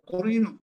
Corino.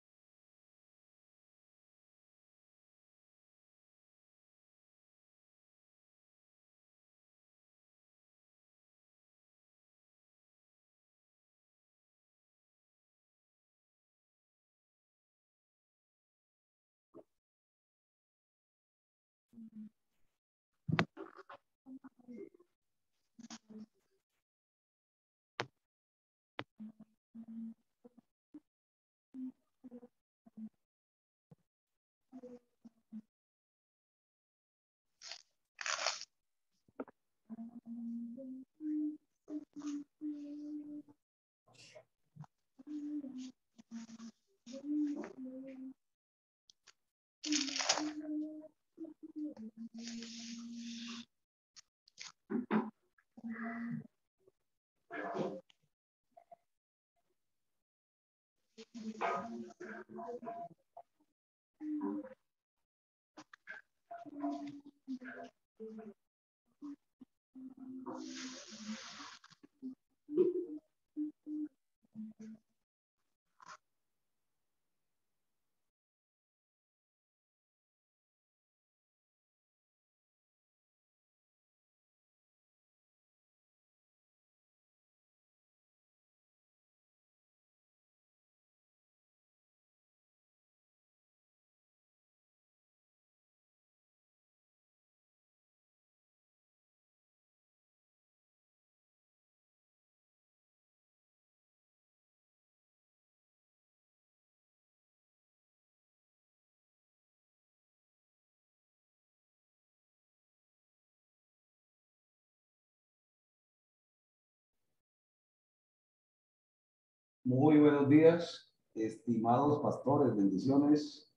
Muy buenos días, estimados pastores, bendiciones.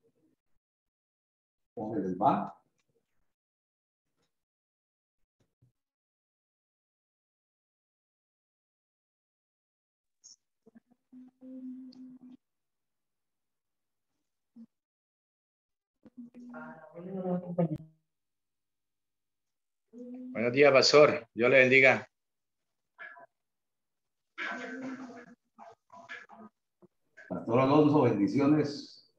¿Cómo les va? Buenos días, pastor. Dios le bendiga. Pastor Alonso, bendiciones.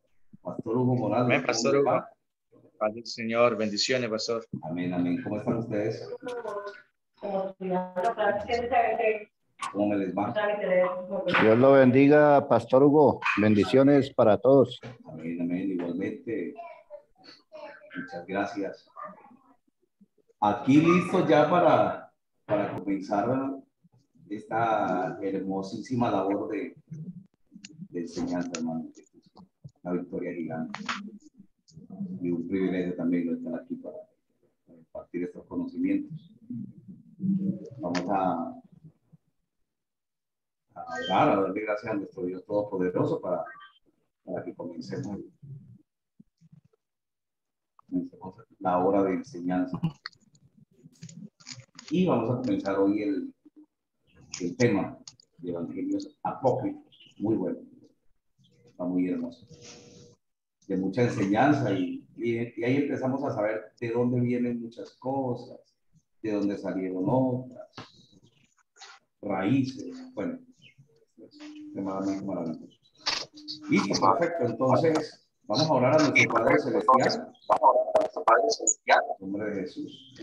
Pastor Hugo Morales. Amén, pastor Hugo. Paz del Señor, bendiciones, pastor. Amén, amén. ¿Cómo están ustedes? ¿Cómo me les va? Dios lo bendiga, Pastor Hugo. Bendiciones para todos. Amén, amén. Igualmente. Muchas gracias. Aquí listo ya para comenzar esta hermosísima labor de enseñanza, hermano. Una victoria gigante. Y un privilegio también lo estar aquí para compartir estos conocimientos. Vamos a orar, a darle gracias a nuestro Dios Todopoderoso para que comencemos la hora de enseñanza. Y vamos a comenzar hoy el tema de evangelios apócrifos. Muy bueno. Está muy hermoso. De mucha enseñanza y ahí empezamos a saber de dónde vienen muchas cosas, de dónde salieron otras, raíces. Bueno, es extremadamente maravilloso. Listo, perfecto. Entonces, vamos a orar a nuestro Padre Celestial. En nombre de Jesús.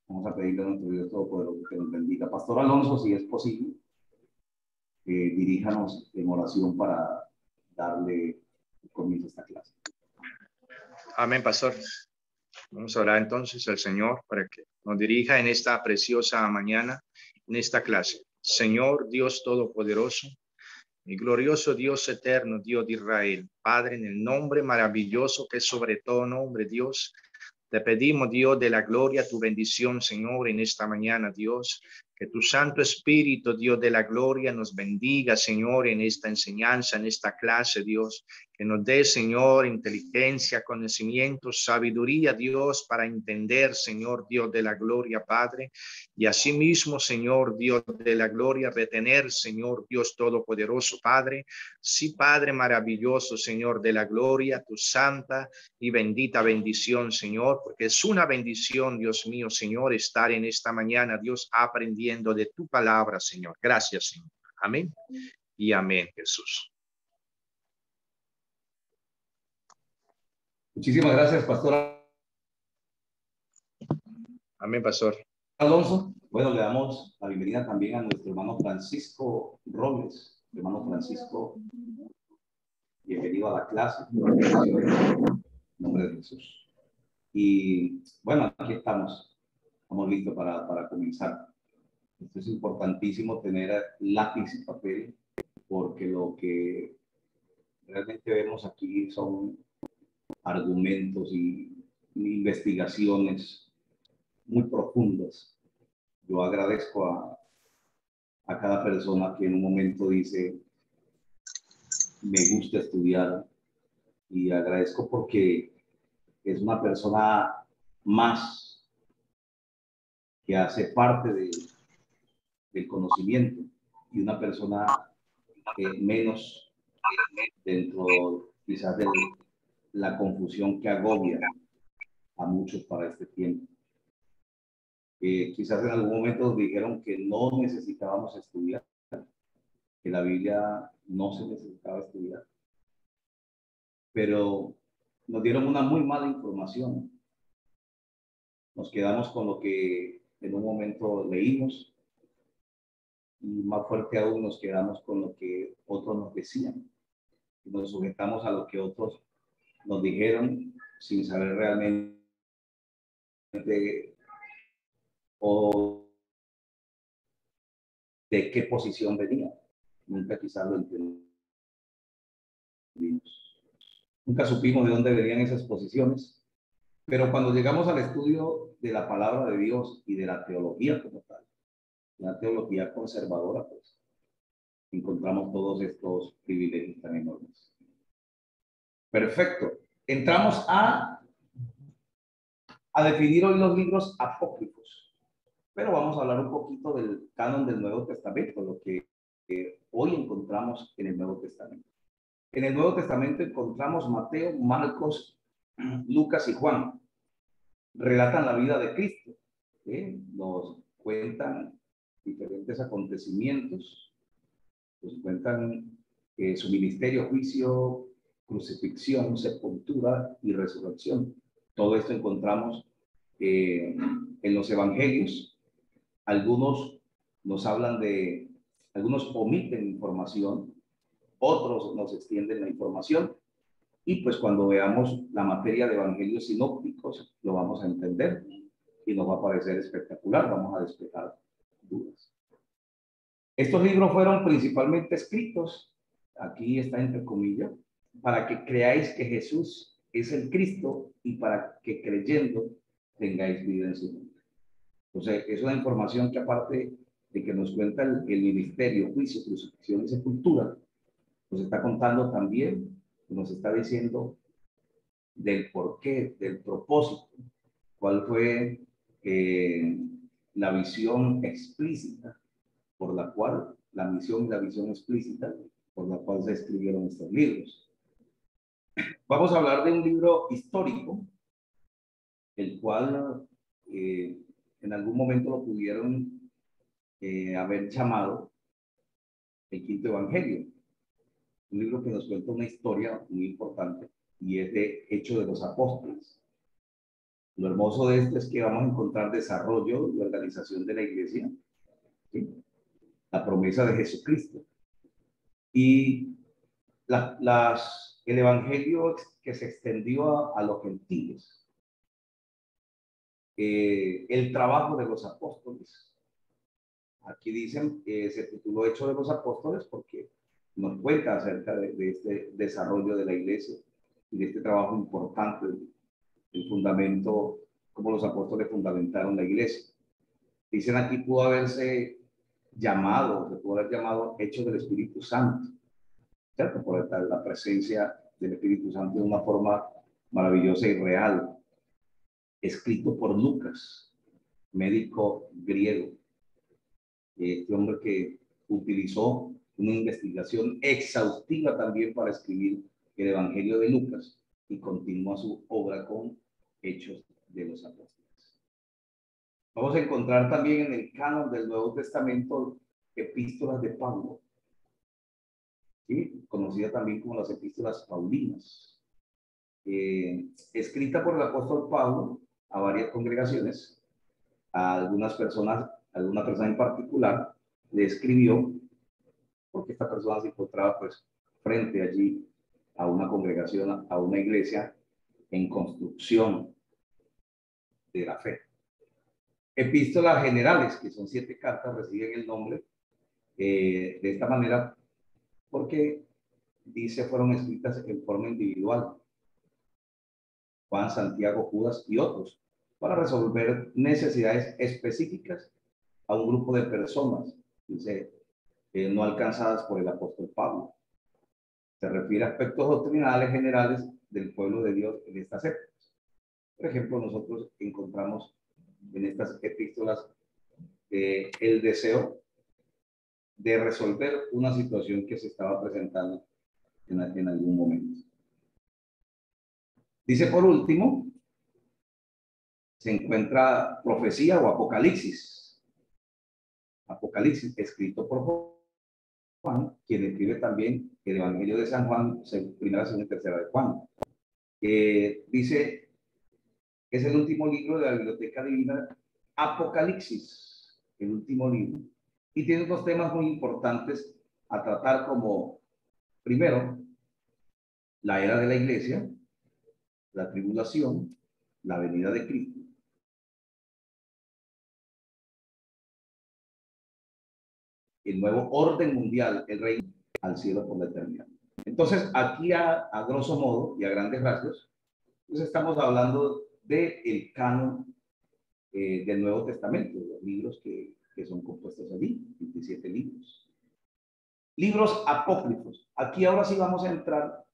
Vamos a pedirle a nuestro Dios Todopoderoso que nos bendiga. Pastor Alonso, si es posible, diríjanos en oración para darle comienzo a esta clase. Amén, pastor. Vamos a orar entonces al Señor para que nos dirija en esta preciosa mañana, en esta clase. Señor Dios Todopoderoso, mi glorioso Dios eterno, Dios de Israel, Padre, en el nombre maravilloso que es sobre todo nombre, Dios, te pedimos, Dios de la gloria, tu bendición, Señor, en esta mañana, Dios, que tu Santo Espíritu, Dios de la gloria, nos bendiga, Señor, en esta enseñanza, en esta clase, Dios, que nos dé, Señor, inteligencia, conocimiento, sabiduría, Dios, para entender, Señor, Dios de la gloria, Padre, y asimismo, Señor, Dios de la gloria, retener, Señor, Dios Todopoderoso, Padre, sí, Padre maravilloso, Señor de la gloria, tu santa y bendita bendición, Señor, porque es una bendición, Dios mío, Señor, estar en esta mañana, Dios, aprendiendo de tu palabra, Señor. Gracias, Señor. Amén y amén, Jesús. Muchísimas gracias, Pastor Amén, pastor. Alonso. Bueno, le damos la bienvenida también a nuestro hermano Francisco Robles. Hermano Francisco, bienvenido a la clase. En nombre de Jesús. Y bueno, aquí estamos. Estamos listos para comenzar. Esto es importantísimo, tener lápiz y papel, porque lo que realmente vemos aquí son argumentos y investigaciones muy profundas. Yo agradezco a cada persona que en un momento dice, me gusta estudiar, y agradezco porque es una persona más que hace parte del conocimiento y una persona menos dentro quizás de la confusión que agobia a muchos para este tiempo. Quizás en algún momento dijeron que no necesitábamos estudiar, que la Biblia no se necesitaba estudiar, pero nos dieron una muy mala información. Nos quedamos con lo que en un momento leímos, y más fuerte aún nos quedamos con lo que otros nos decían. Nos sujetamos a lo que otros nos dijeron sin saber realmente o de qué posición venía. Nunca quizás lo entendimos. Nunca supimos de dónde venían esas posiciones, pero cuando llegamos al estudio de la palabra de Dios y de la teología como tal, la teología conservadora, pues encontramos todos estos privilegios tan enormes. Perfecto. Entramos a definir hoy los libros apócrifos, pero vamos a hablar un poquito del canon del Nuevo Testamento, lo que hoy encontramos en el Nuevo Testamento. En el Nuevo Testamento encontramos Mateo, Marcos, Lucas y Juan. Relatan la vida de Cristo, nos cuentan diferentes acontecimientos, nos cuentan su ministerio, juicio, crucifixión, sepultura y resurrección. Todo esto encontramos en los evangelios. Algunos nos hablan de, algunos omiten información, otros nos extienden la información, y pues cuando veamos la materia de evangelios sinópticos lo vamos a entender y nos va a parecer espectacular, vamos a despejar dudas. Estos libros fueron principalmente escritos, aquí está entre comillas, para que creáis que Jesús es el Cristo y para que creyendo tengáis vida en su nombre. Entonces, es una información que aparte de que nos cuenta el ministerio, juicio, crucifixión y sepultura, nos está contando también, nos está diciendo del porqué, del propósito, cuál fue la visión explícita por la cual, la misión y la visión explícita por la cual se escribieron estos libros. Vamos a hablar de un libro histórico, el cual en algún momento lo pudieron haber llamado el Quinto Evangelio, un libro que nos cuenta una historia muy importante y es de Hechos de los Apóstoles. Lo hermoso de esto es que vamos a encontrar desarrollo y organización de la iglesia, ¿sí? La promesa de Jesucristo y el evangelio que se extendió a los gentiles, el trabajo de los apóstoles. Aquí dicen que se tituló Hechos de los Apóstoles porque nos cuenta acerca de este desarrollo de la iglesia y de este trabajo importante, el fundamento, cómo los apóstoles fundamentaron la iglesia. Dicen aquí pudo haberse llamado, se pudo haber llamado Hechos del Espíritu Santo, ¿cierto? Por la presencia del Espíritu Santo de una forma maravillosa y real. Escrito por Lucas, médico griego, este hombre que utilizó una investigación exhaustiva también para escribir el Evangelio de Lucas y continúa su obra con Hechos de los Apóstoles. Vamos a encontrar también en el canon del Nuevo Testamento epístolas de Pablo, ¿sí? Conocida también como las epístolas paulinas, escrita por el apóstol Pablo a varias congregaciones, a alguna persona en particular, le escribió porque esta persona se encontraba pues frente allí a una congregación, a una iglesia en construcción de la fe. Epístolas generales, que son 7 cartas, reciben el nombre de esta manera porque dice fueron escritas en forma individual. Juan, Santiago, Judas y otros, para resolver necesidades específicas a un grupo de personas, dice, no alcanzadas por el apóstol Pablo. Se refiere a aspectos doctrinales generales del pueblo de Dios en estas épocas. Por ejemplo, nosotros encontramos en estas epístolas el deseo de resolver una situación que se estaba presentando en algún momento. Dice por último, se encuentra profecía o apocalipsis. Apocalipsis, escrito por Juan, quien escribe también el Evangelio de San Juan, primera, segunda y tercera de Juan. Dice, es el último libro de la Biblioteca Divina, Apocalipsis, el último libro. Y tiene 2 temas muy importantes a tratar como, primero, la era de la iglesia, la tribulación, la venida de Cristo. El nuevo orden mundial, el reino al cielo por la eternidad. Entonces, aquí a grosso modo y a grandes rasgos, pues estamos hablando del canon del Nuevo Testamento, los libros que son compuestos allí, 27 libros. Libros apócrifos. Aquí ahora sí vamos a entrar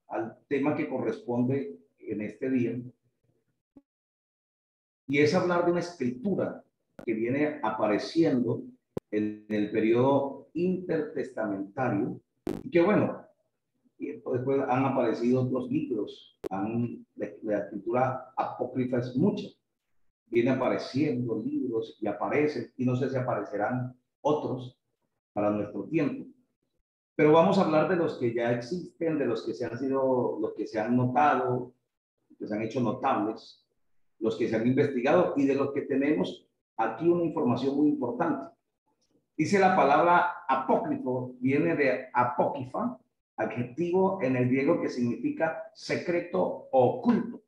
al tema que corresponde en este día, y es hablar de una escritura que viene apareciendo en el periodo intertestamentario, y que bueno, después han aparecido otros libros, la escritura apócrifa es mucha, viene apareciendo libros y aparecen, y no sé si aparecerán otros para nuestro tiempo. Pero vamos a hablar de los que ya existen, de los que los que se han notado, que se han hecho notables, los que se han investigado y de los que tenemos aquí una información muy importante. Dice la palabra apócrifo, viene de apócrifa, adjetivo en el griego que significa secreto o oculto.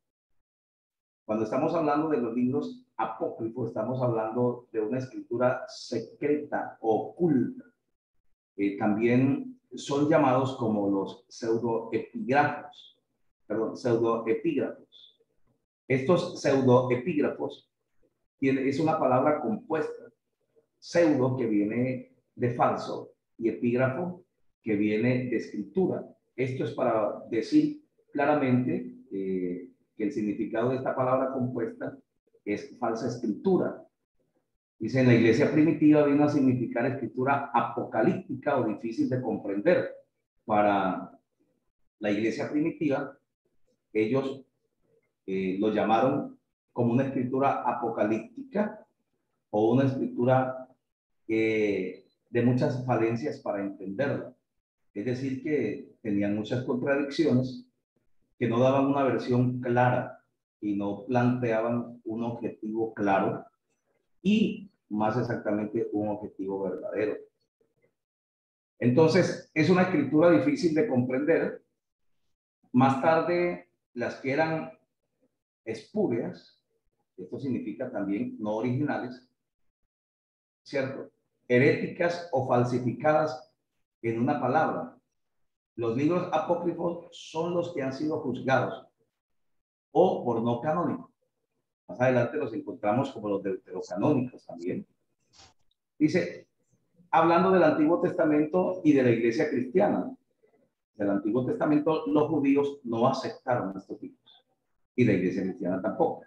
Cuando estamos hablando de los libros apócrifos, estamos hablando de una escritura secreta o oculta. También son llamados como los pseudoepígrafos. Estos pseudoepígrafos es una palabra compuesta. Pseudo, que viene de falso, y epígrafo, que viene de escritura. Esto es para decir claramente que el significado de esta palabra compuesta es falsa escritura. Dice, en la iglesia primitiva vino a significar escritura apocalíptica o difícil de comprender. Para la iglesia primitiva, ellos lo llamaron como una escritura apocalíptica o una escritura de muchas falencias para entenderla. Es decir, que tenían muchas contradicciones, que no daban una versión clara y no planteaban un objetivo claro y más exactamente un objetivo verdadero. Entonces, es una escritura difícil de comprender. Más tarde, las que eran espurias, esto significa también no originales, ¿cierto? Heréticas o falsificadas en una palabra. Los libros apócrifos son los que han sido juzgados o por no canónicos. Más adelante los encontramos como los deuterocanónicos también. Dice, hablando del Antiguo Testamento y de la iglesia cristiana. Del Antiguo Testamento, los judíos no aceptaron estos libros y la iglesia cristiana tampoco.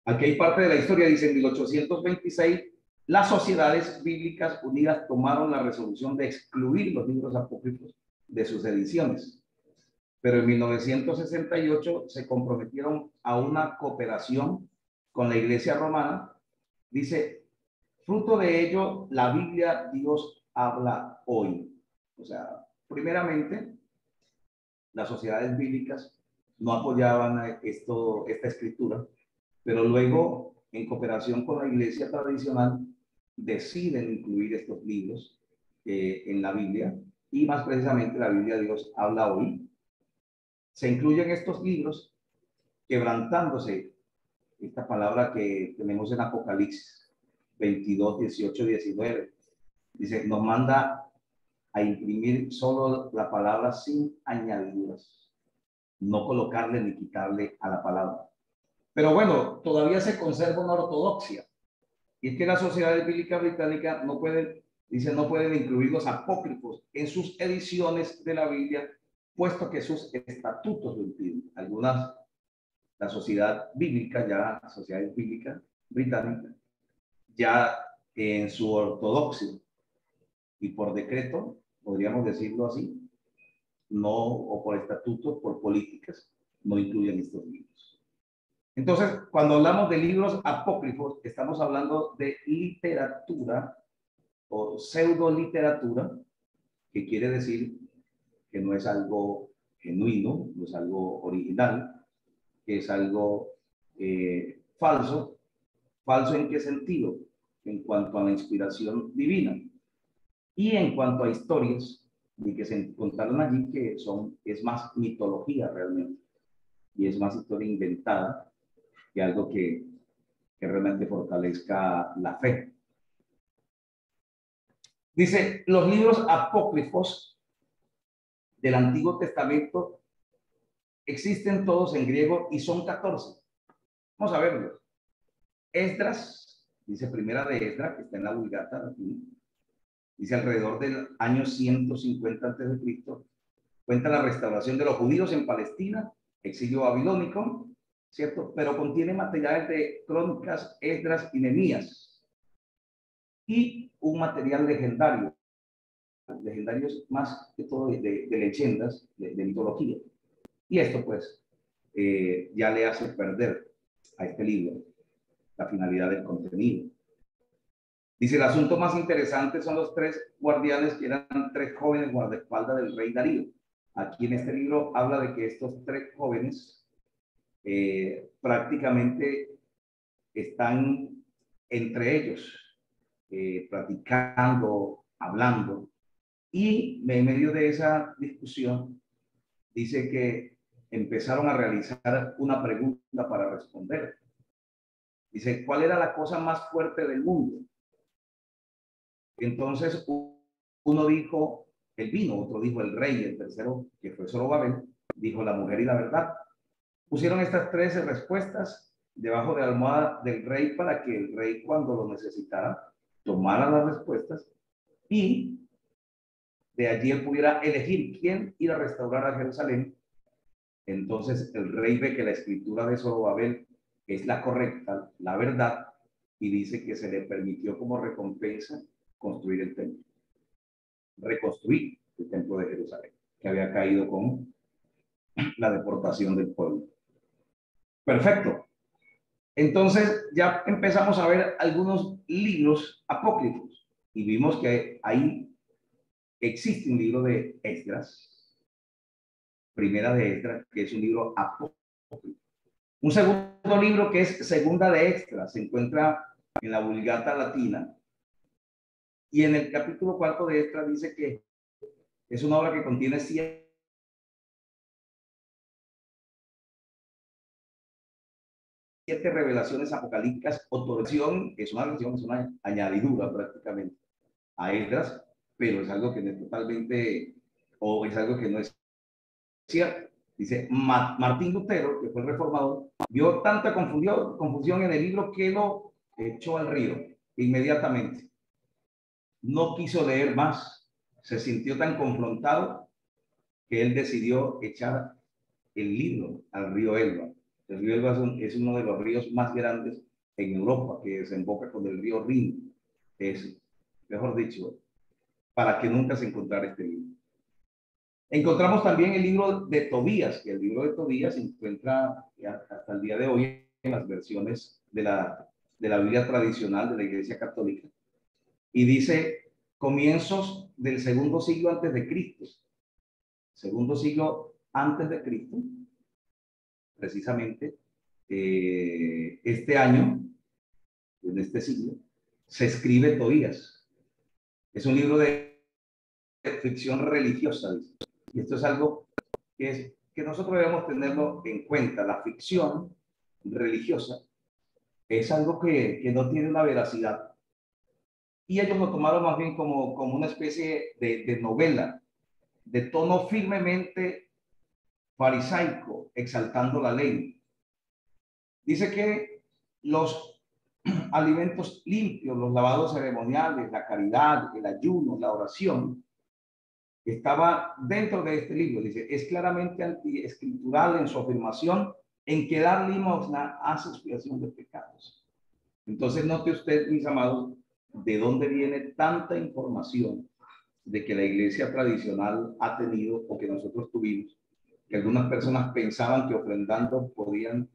Aquí hay parte de la historia, dice, en 1826, las sociedades bíblicas unidas tomaron la resolución de excluir los libros apócrifos de sus ediciones. Pero en 1968 se comprometieron a una cooperación con la Iglesia Romana. Dice, fruto de ello, la Biblia Dios habla hoy. O sea, Primeramente, las sociedades bíblicas no apoyaban esta escritura, pero luego, en cooperación con la iglesia tradicional, deciden incluir estos libros en la Biblia, y más precisamente la Biblia de Dios habla hoy. Se incluyen estos libros quebrantándose esta palabra que tenemos en Apocalipsis 22, 18, 19. Dice, nos manda a imprimir solo la palabra sin añadiduras, no colocarle ni quitarle a la palabra. Pero bueno, todavía se conserva una ortodoxia, y es que las sociedades bíblicas británicas no pueden incluir los apócrifos en sus ediciones de la Biblia, puesto que sus estatutos lo impiden. La sociedad bíblica, ya la sociedad bíblica británica, ya en su ortodoxia y por decreto, podríamos decirlo así, no, o por estatutos, por políticas, no incluyen estos libros. Entonces, cuando hablamos de libros apócrifos, estamos hablando de literatura o pseudo literatura, que quiere decir que no es algo genuino, no es algo original, que es algo falso. ¿Falso en qué sentido? En cuanto a la inspiración divina y en cuanto a historias de que se encontraron allí, que es más mitología realmente, y es más historia inventada que algo que realmente fortalezca la fe. Dice, los libros apócrifos del Antiguo Testamento existen todos en griego y son 14. Vamos a verlos. Esdras, dice Primera de Esdras, que está en la Vulgata, aquí, dice alrededor del año 150 a.C., cuenta la restauración de los judíos en Palestina, exilio babilónico, ¿cierto? Pero contiene materiales de Crónicas, Esdras y Nehemías, y un material legendarios más que todo de leyendas, de mitología. Y esto pues ya le hace perder a este libro la finalidad del contenido. Dice, el asunto más interesante son los 3 guardianes, que eran 3 jóvenes guardaespaldas del rey Darío. Aquí en este libro habla de que estos 3 jóvenes prácticamente están entre ellos, platicando, hablando, y en medio de esa discusión dice que empezaron a realizar una pregunta para responder. Dice, ¿cuál era la cosa más fuerte del mundo? Entonces uno dijo el vino, otro dijo el rey, el tercero, que fue Zorobabel, dijo la mujer y la verdad. Pusieron estas 13 respuestas debajo de la almohada del rey para que el rey, cuando lo necesitara, tomara las respuestas y de allí él pudiera elegir quién ir a restaurar a Jerusalén. Entonces el rey ve que la escritura de Zorobabel es la correcta, la verdad, y dice que se le permitió como recompensa construir el templo, reconstruir el templo de Jerusalén, que había caído con la deportación del pueblo. Perfecto. Entonces ya empezamos a ver algunos libros apócrifos y vimos que ahí existe un libro de Esdras, Primera de Esdras, que es un libro apócrifo. Un segundo libro que es Segunda de Esdras, se encuentra en la Vulgata Latina, y en el capítulo 4 de Esdras dice que es una obra que contiene 7 revelaciones apocalípticas. Otorgación es una versión, es una añadidura prácticamente a Esdras, pero es algo que no es totalmente, o es algo que no es cierto. Dice, Martín Lutero, que fue el reformador, vio tanta confusión en el libro que lo echó al río inmediatamente. No quiso leer más, se sintió tan confrontado que él decidió echar el libro al río Elba. El río Elba es uno de los ríos más grandes en Europa, que desemboca con el río Rin. Es, mejor dicho, para que nunca se encontrara este libro. Encontramos también el libro de Tobías, que el libro de Tobías se encuentra hasta el día de hoy en las versiones de la Biblia tradicional de la Iglesia Católica. Y dice, comienzos del 2.º siglo antes de Cristo. segundo siglo antes de Cristo, precisamente este año, en este siglo, se escribe Tobías. Es un libro de ficción religiosa, dice. Y esto es algo que nosotros debemos tenerlo en cuenta. La ficción religiosa es algo que no tiene una veracidad. Y ellos lo tomaron más bien como una especie de novela, de tono firmemente farisaico, exaltando la ley. Dice que los alimentos limpios, los lavados ceremoniales, la caridad, el ayuno, la oración, estaba dentro de este libro. Dice, es claramente antiescritural en su afirmación en que dar limosna hace expiación de pecados. Entonces, note usted, mis amados, de dónde viene tanta información de que la iglesia tradicional ha tenido o que nosotros tuvimos, que algunas personas pensaban que ofrendando podían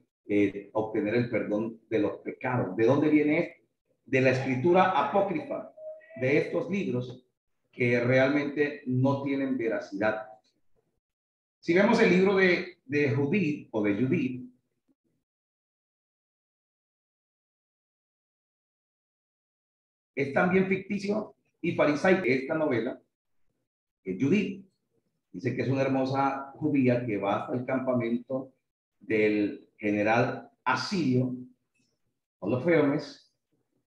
obtener el perdón de los pecados. ¿De dónde viene esto? De la escritura apócrifa, de estos libros que realmente no tienen veracidad. Si vemos el libro de Judith o de Judith, es también ficticio y farisaico. Esta novela es Judith. Dice que es una hermosa judía que va hasta el campamento del general asirio, Holofernes,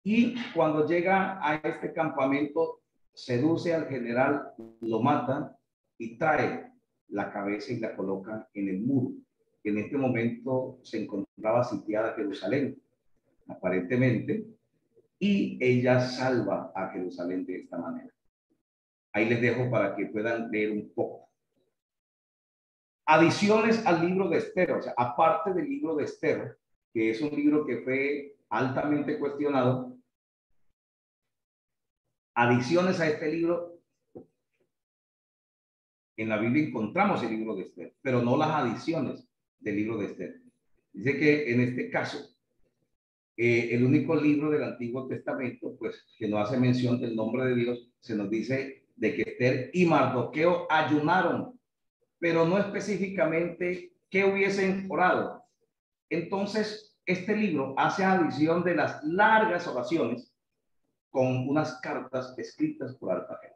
y cuando llega a este campamento seduce al general, lo mata y trae la cabeza y la coloca en el muro. En este momento se encontraba sitiada Jerusalén, aparentemente, y ella salva a Jerusalén de esta manera. Ahí les dejo para que puedan leer un poco. Adiciones al libro de Esther, o sea, aparte del libro de Esther, que es un libro que fue altamente cuestionado, adiciones a este libro, en la Biblia encontramos el libro de Esther, pero no las adiciones del libro de Esther. Dice que en este caso, el único libro del Antiguo Testamento, pues, que no hace mención del nombre de Dios, se nos dice de que Esther y Mardoqueo ayunaron, pero no específicamente que hubiesen orado. Entonces, este libro hace adición de las largas oraciones con unas cartas escritas por Artagena.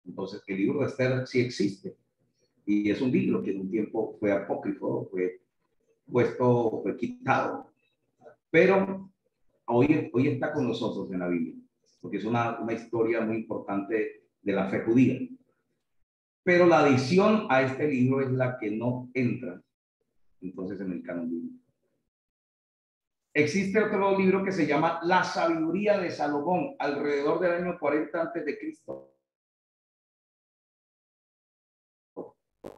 Entonces, el libro de Esther sí existe y es un libro que en un tiempo fue apócrifo, fue puesto, fue quitado, pero hoy está con nosotros en la Biblia, porque es una historia muy importante de la fe judía. Pero la adición a este libro es la que no entra entonces en el canon bíblico. Existe otro libro que se llama La sabiduría de Salomón, alrededor del año 40 antes de Cristo.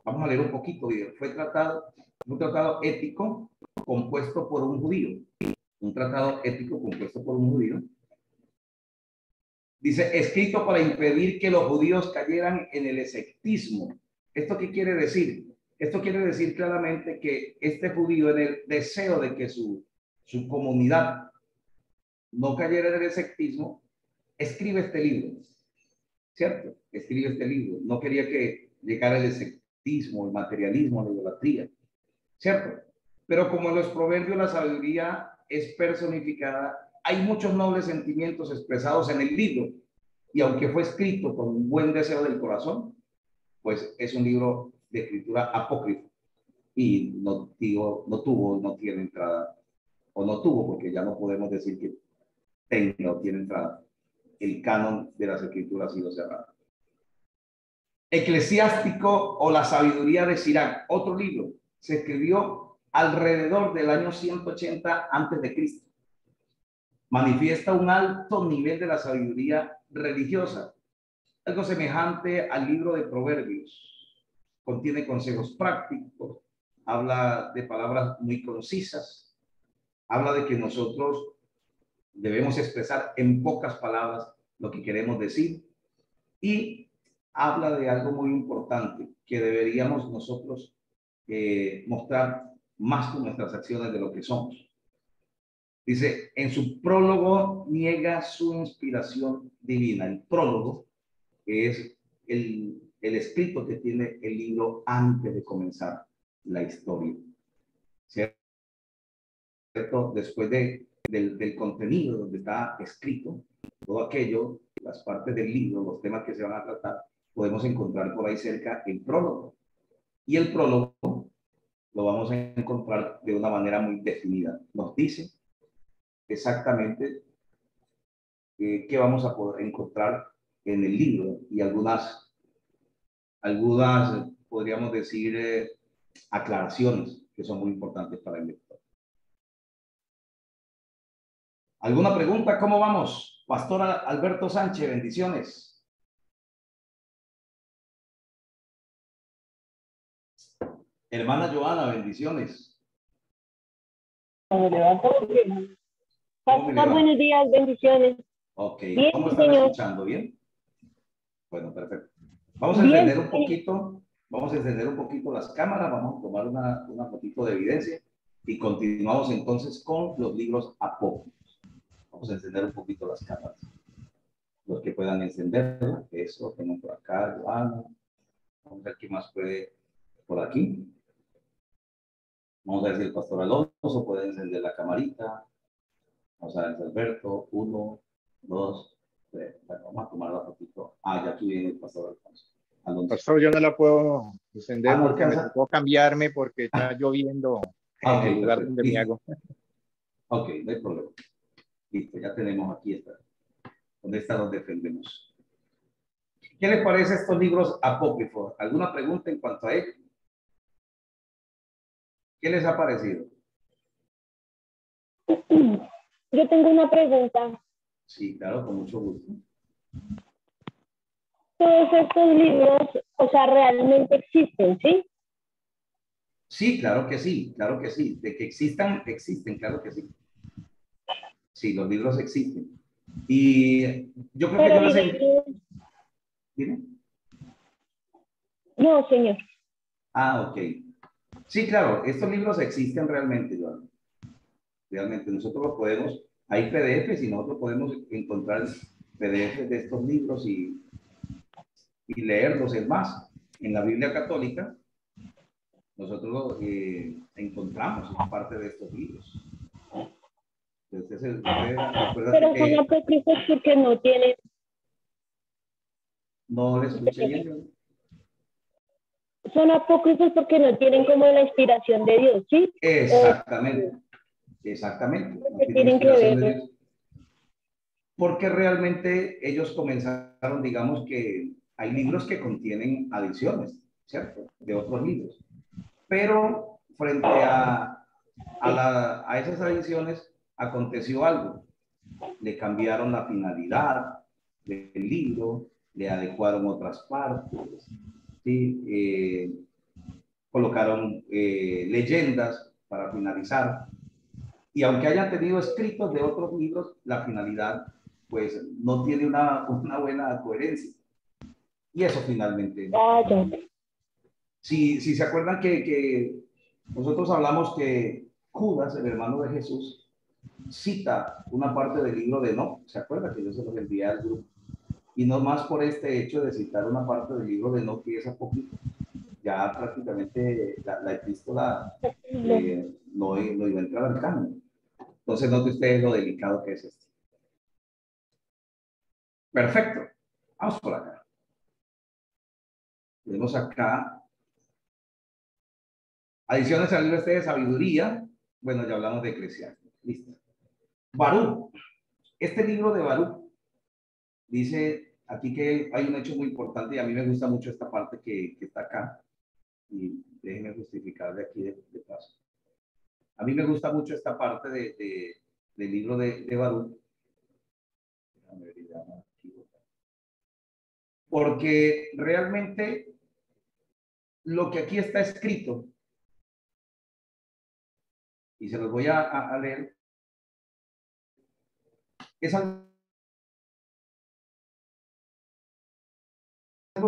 Vamos a leer un poquito. Fue un tratado ético compuesto por un judío. Un tratado ético compuesto por un judío. Dice, escrito para impedir que los judíos cayeran en el escepticismo. ¿Esto qué quiere decir? Esto quiere decir claramente que este judío, en el deseo de que su comunidad no cayera en el escepticismo, escribe este libro, ¿cierto? Escribe este libro. No quería que llegara el escepticismo, el materialismo, la idolatría, ¿cierto? Pero como en los proverbios la sabiduría es personificada, hay muchos nobles sentimientos expresados en el libro, y aunque fue escrito con un buen deseo del corazón, pues es un libro de escritura apócrifa y no tiene entrada, o no tuvo, porque ya no podemos decir que tenga o tiene entrada. El canon de las escrituras ha sido cerrado. Eclesiástico o la sabiduría de Sirach, otro libro, se escribió alrededor del año 180 antes de Cristo. Manifiesta un alto nivel de la sabiduría religiosa, algo semejante al libro de Proverbios. Contiene consejos prácticos, habla de palabras muy concisas, habla de que nosotros debemos expresar en pocas palabras lo que queremos decir, y habla de algo muy importante que deberíamos nosotros mostrar más con nuestras acciones de lo que somos. Dice, en su prólogo niega su inspiración divina. El prólogo es el el escrito que tiene el libro antes de comenzar la historia. ¿Cierto? Después del contenido donde está escrito, todo aquello, las partes del libro, los temas que se van a tratar, podemos encontrar por ahí cerca el prólogo. Y el prólogo lo vamos a encontrar de una manera muy definida. Nos dice exactamente qué vamos a poder encontrar en el libro y algunas podríamos decir, aclaraciones que son muy importantes para el lector. ¿Alguna pregunta? ¿Cómo vamos? Pastor Alberto Sánchez, bendiciones. Hermana Joana, bendiciones. Pastor, buenos días, bendiciones. Ok, Bien, ¿cómo están señor. escuchando? ¿Bien? Bueno, perfecto. Vamos a encender un poquito las cámaras, vamos a tomar una fotito de evidencia y continuamos entonces con los libros apócrifos. Vamos a encender un poquito las cámaras. Los que puedan encenderla, eso, tenemos por acá, Joana. Vamos a ver quién más puede por aquí. Vamos a ver si el pastor Alonso puede encender la camarita. Vamos a ver si Alberto, 1, 2, 3. Bueno, vamos a tomar la fotito. Ya aquí viene el pastor Alonso. Pastor, yo no la puedo encender ¿no porque me alcanza? tocó cambiarme porque está lloviendo en el lugar perfecto. donde me hago. Ok, no hay problema. Listo, ya tenemos aquí esta. ¿Dónde está? Nos defendemos. ¿Qué les parece estos libros apócrifos? ¿Alguna pregunta en cuanto a ellos? ¿Qué les ha parecido? Yo tengo una pregunta. Sí, claro, con mucho gusto. Todos estos libros, o sea, realmente existen, ¿sí? Sí, claro que sí, claro que sí. De que existan, existen, claro que sí. Sí, los libros existen. Y yo creo que Pero yo les... digamos, ¿Dime? no, señor. Ok. Sí, claro, estos libros existen realmente, Joan. Realmente nosotros los podemos, hay PDFs y nosotros podemos encontrar PDFs de estos libros y leerlos. Es más, en la Biblia católica, nosotros encontramos parte de estos libros. Entonces, Pero son apócrifos porque no tienen... No le escuché bien, Joan. Son apócrifos porque no tienen como la inspiración de Dios, ¿sí? Exactamente. Exactamente. No ¿Qué tiene tienen que inspiración de ver? Dios. Porque realmente ellos comenzaron, digamos que hay libros que contienen adiciones, ¿cierto? De otros libros. Pero frente a esas adiciones aconteció algo. Le cambiaron la finalidad del libro, le adecuaron otras partes, ¿sí? Colocaron leyendas para finalizar. Y aunque hayan tenido escritos de otros libros, la finalidad pues no tiene una buena coherencia. Y eso finalmente. Ya. Si se acuerdan que nosotros hablamos que Judas, el hermano de Jesús, cita una parte del libro de Enoc, ¿se acuerda que yo se los envié al grupo? Y no más por este hecho de citar una parte del libro de Enoc que es apócrifo, ya prácticamente la epístola no iba a entrar al canon. Entonces, note ustedes lo delicado que es esto. Perfecto. Vamos por acá. Tenemos acá adiciones al libro de sabiduría. Bueno, ya hablamos de Eclesiastes. Listo. Baruch. Este libro de Baruch dice aquí que hay un hecho muy importante y a mí me gusta mucho esta parte que está acá. Y déjenme justificar de aquí de paso. A mí me gusta mucho esta parte del libro de Baruch. Déjame ver, ya me equivoco. Porque realmente lo que aquí está escrito, y se los voy a leer, es algo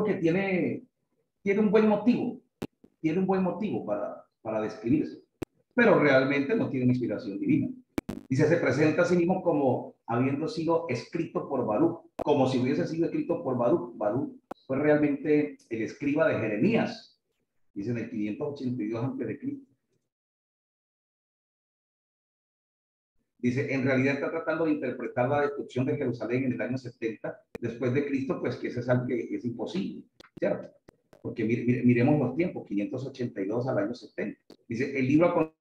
que tiene un buen motivo, para describirse, pero realmente no tiene una inspiración divina. Dice, se presenta a sí mismo como habiendo sido escrito por Baruch, como si hubiese sido escrito por Baruch. Baruch fue realmente el escriba de Jeremías, dice en el 582 a.C. Dice, en realidad está tratando de interpretar la destrucción de Jerusalén en el año 70 después de Cristo, pues que ese es algo que es imposible, ¿cierto? Porque miremos los tiempos, 582 al año 70. Dice, el libro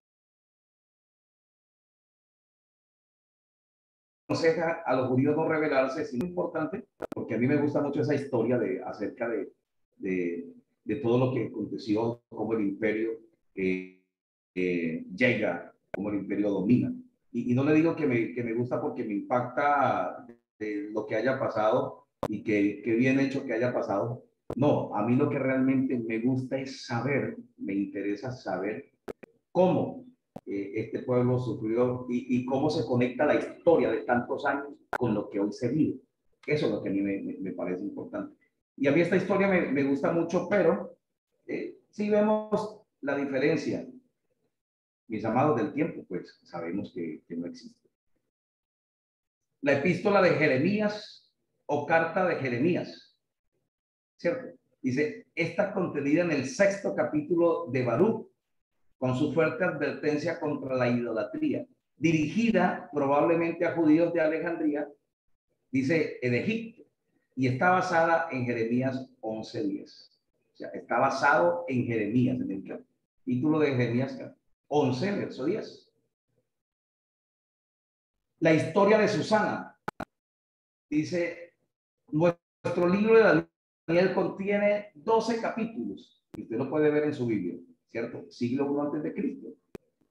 aconseja a los judíos no rebelarse, es muy importante, porque a mí me gusta mucho esa historia acerca de todo lo que aconteció, cómo el imperio llega, cómo el imperio domina. Y no le digo que me gusta porque me impacta de lo que haya pasado y que bien hecho que haya pasado. No, a mí lo que realmente me gusta es saber, me interesa saber cómo este pueblo sufrió y cómo se conecta la historia de tantos años con lo que hoy se vive. Eso es lo que a mí me parece importante. Y a mí esta historia me gusta mucho, pero si vemos la diferencia, mis amados, del tiempo, pues sabemos que no existe. La epístola de Jeremías o carta de Jeremías, ¿cierto? Dice, está contenida en el 6º capítulo de Baruch, con su fuerte advertencia contra la idolatría, dirigida probablemente a judíos de Alejandría, dice en Egipto, y está basada en Jeremías 11:10. O sea, está basado en Jeremías, en el título de Jeremías 11, verso 10. La historia de Susana. Dice, nuestro libro de Daniel contiene 12 capítulos. Y usted lo puede ver en su Biblia, ¿cierto? Siglo I antes de Cristo.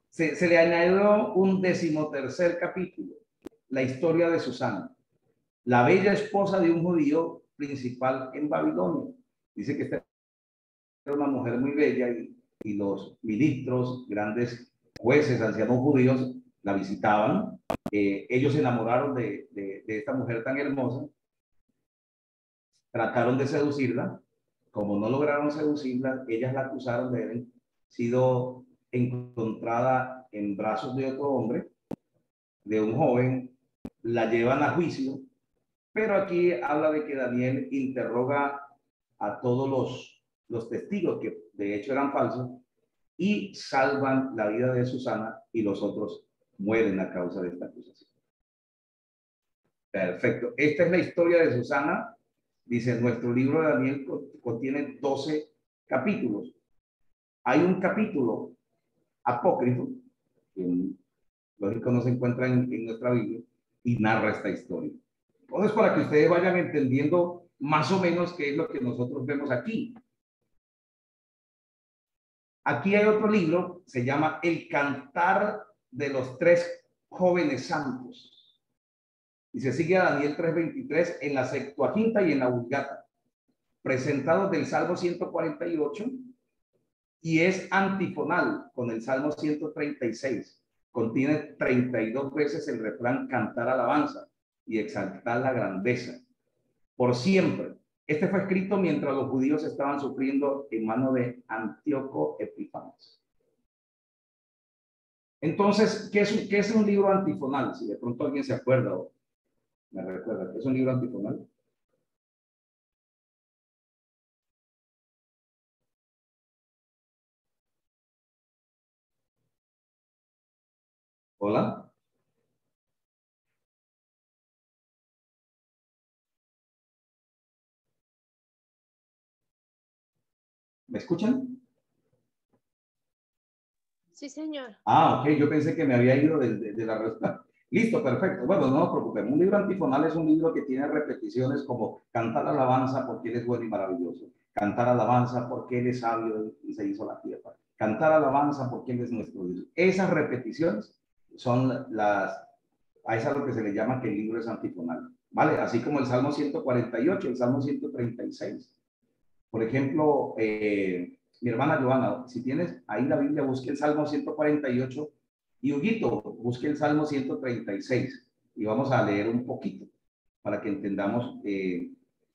Se le añadió un 13º capítulo, la historia de Susana, la bella esposa de un judío principal en Babilonia. Dice que esta era una mujer muy bella y los ministros, grandes jueces, ancianos judíos la visitaban. Ellos se enamoraron de esta mujer tan hermosa, trataron de seducirla. Como no lograron seducirla, ellas la acusaron de haber sido encontrada en brazos de otro hombre, de un joven, la llevan a juicio, pero aquí habla de que Daniel interroga a todos los testigos, que de hecho eran falsos, y salvan la vida de Susana y los otros mueren a causa de esta acusación. Perfecto. Esta es la historia de Susana. Dice, nuestro libro de Daniel contiene 12 capítulos. Hay un capítulo apócrifo, que lógico no se encuentra en nuestra Biblia, y narra esta historia. Entonces, para que ustedes vayan entendiendo más o menos qué es lo que nosotros vemos aquí. Aquí hay otro libro, se llama El Cantar de los Tres Jóvenes Santos. Y se sigue a Daniel 3:23 en la Septuaginta y en la Vulgata, presentados del Salmo 148, y es antifonal con el Salmo 136. Contiene 32 veces el refrán cantar alabanza y exaltar la grandeza. Por siempre. Este fue escrito mientras los judíos estaban sufriendo en manos de Antíoco Epifanes. Entonces, ¿qué es un libro antifonal? Si de pronto alguien se acuerda o me recuerda, ¿qué es un libro antifonal? Hola. ¿Me escuchan? Sí, señor. Ah, ok, yo pensé que me había ido de la respuesta. Listo, perfecto. Bueno, no nos preocupemos. Un libro antifonal es un libro que tiene repeticiones como cantar alabanza porque Él es bueno y maravilloso. Cantar alabanza porque Él es sabio y se hizo la tierra. Cantar alabanza porque Él es nuestro Dios. Esas repeticiones son a esa es lo que se le llama que el libro es antifonal. ¿Vale? Así como el Salmo 148, el Salmo 136. Por ejemplo, mi hermana Joana, si tienes ahí la Biblia, busque el Salmo 148 y Huguito, busque el Salmo 136 y vamos a leer un poquito para que entendamos,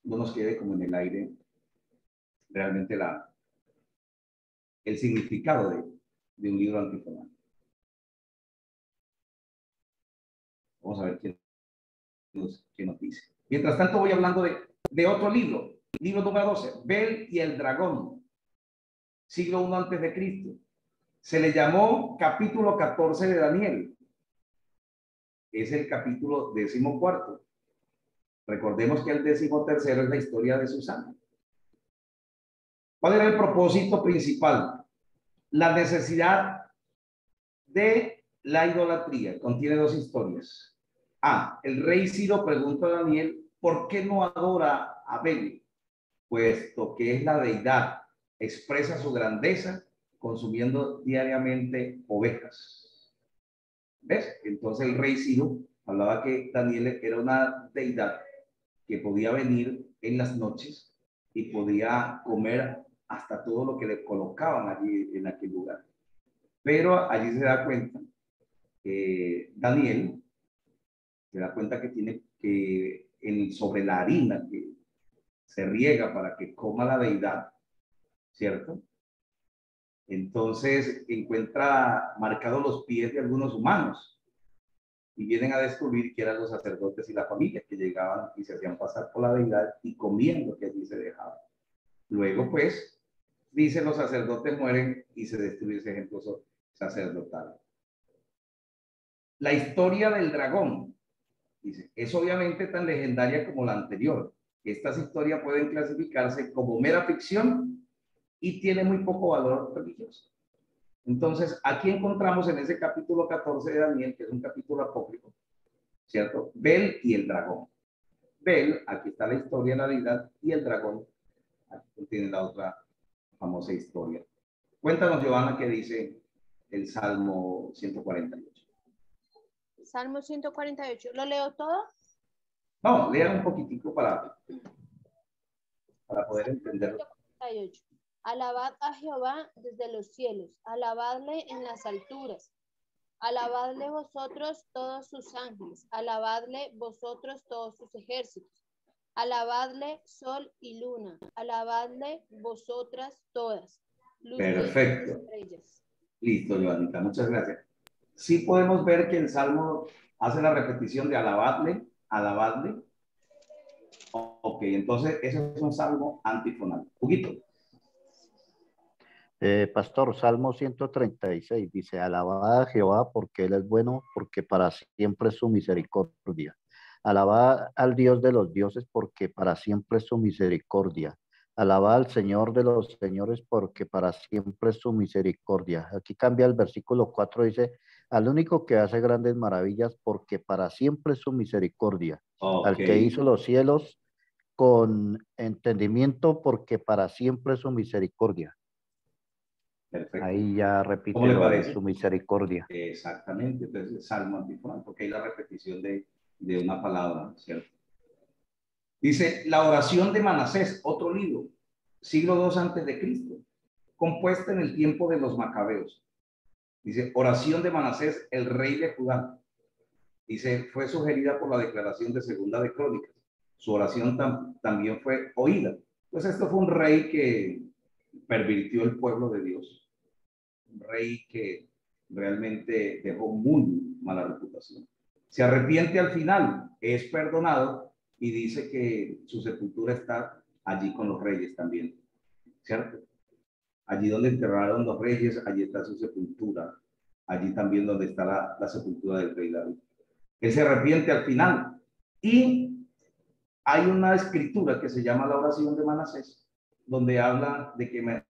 no nos quede como en el aire realmente el significado de un libro antifonal. Vamos a ver qué nos dice. Mientras tanto voy hablando de otro libro Libro número 12, Bel y el dragón, siglo I antes de Cristo. Se le llamó capítulo 14 de Daniel. Es el capítulo 14. Recordemos que el 13 es la historia de Susana. ¿Cuál era el propósito principal? La necesidad de la idolatría. Contiene dos historias. El rey Ciro pregunta a Daniel, ¿por qué no adora a Bel? Puesto que es la deidad, expresa su grandeza consumiendo diariamente ovejas. ¿Ves? Entonces el rey Ciro hablaba que Daniel era una deidad que podía venir en las noches y podía comer hasta todo lo que le colocaban allí en aquel lugar. Pero allí se da cuenta que Daniel se da cuenta que tiene que sobre la harina que se riega para que coma la deidad, ¿cierto? Entonces encuentra marcados los pies de algunos humanos y vienen a descubrir que eran los sacerdotes y la familia que llegaban y se hacían pasar por la deidad y comían lo que allí se dejaba. Luego, pues, dice los sacerdotes mueren y se destruye ese ejemplo sacerdotal. La historia del dragón, dice, es obviamente tan legendaria como la anterior. Estas historias pueden clasificarse como mera ficción y tiene muy poco valor religioso. Entonces, aquí encontramos en ese capítulo 14 de Daniel, que es un capítulo apócrifo, ¿cierto? Bel y el dragón. Bel, aquí está la historia de la deidad, y el dragón, aquí tiene la otra famosa historia. Cuéntanos, Giovanna, qué dice el Salmo 148. Salmo 148. ¿Lo leo todo? No, lean un poquitico para poder Salmo entenderlo. 148. Alabad a Jehová desde los cielos, alabadle en las alturas, alabadle vosotros todos sus ángeles, alabadle vosotros todos sus ejércitos, alabadle sol y luna, alabadle vosotras todas, luces Perfecto. y estrellas. Listo, Joanita, muchas gracias. Sí podemos ver que el Salmo hace la repetición de alabadle, alabadle. Ok, entonces ese es un salmo antifonal. Huguito. Pastor, Salmo 136 dice, alabad a Jehová porque Él es bueno, porque para siempre es su misericordia. Alabad al Dios de los dioses porque para siempre es su misericordia. Alabad al Señor de los señores porque para siempre es su misericordia. Aquí cambia el versículo 4, dice, al único que hace grandes maravillas porque para siempre es su misericordia. Ok. Al que hizo los cielos con entendimiento porque para siempre es su misericordia. Perfecto. Ahí ya ¿Cómo repite le lo de parece? su misericordia. Exactamente, entonces salmo antifonal, porque hay la repetición de una palabra, ¿cierto? Dice, la oración de Manasés, otro libro, siglo II antes de Cristo, compuesta en el tiempo de los macabeos. Dice, oración de Manasés, el rey de Judá. Dice, fue sugerida por la declaración de Segunda de Crónicas. Su oración también fue oída. Pues esto fue un rey que pervirtió el pueblo de Dios. Un rey que realmente dejó muy mala reputación. Se arrepiente al final, es perdonado y dice que su sepultura está allí con los reyes también, ¿cierto? Allí donde enterraron los reyes, allí está su sepultura. Allí también donde está la sepultura del rey David. Él se arrepiente al final. Y hay una escritura que se llama la oración de Manasés, donde habla de que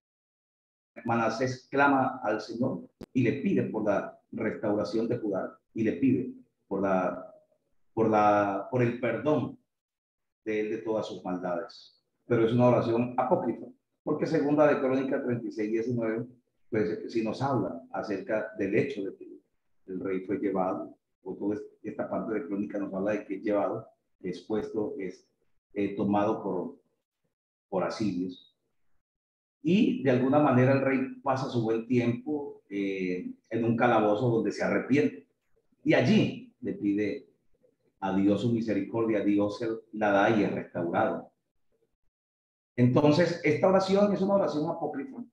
Manasés clama al Señor y le pide por la restauración de Judá y le pide por el perdón de él de todas sus maldades. Pero es una oración apócrifa, porque Segunda de Crónicas 36:19, pues sí nos habla acerca del hecho de que el rey fue llevado, o toda esta parte de Crónica nos habla de que es llevado, expuesto, es tomado por asirios. Y de alguna manera el rey pasa su buen tiempo en un calabozo donde se arrepiente. Y allí le pide a Dios su misericordia, Dios la da y es restaurado. Entonces, esta oración es una oración apócrifa,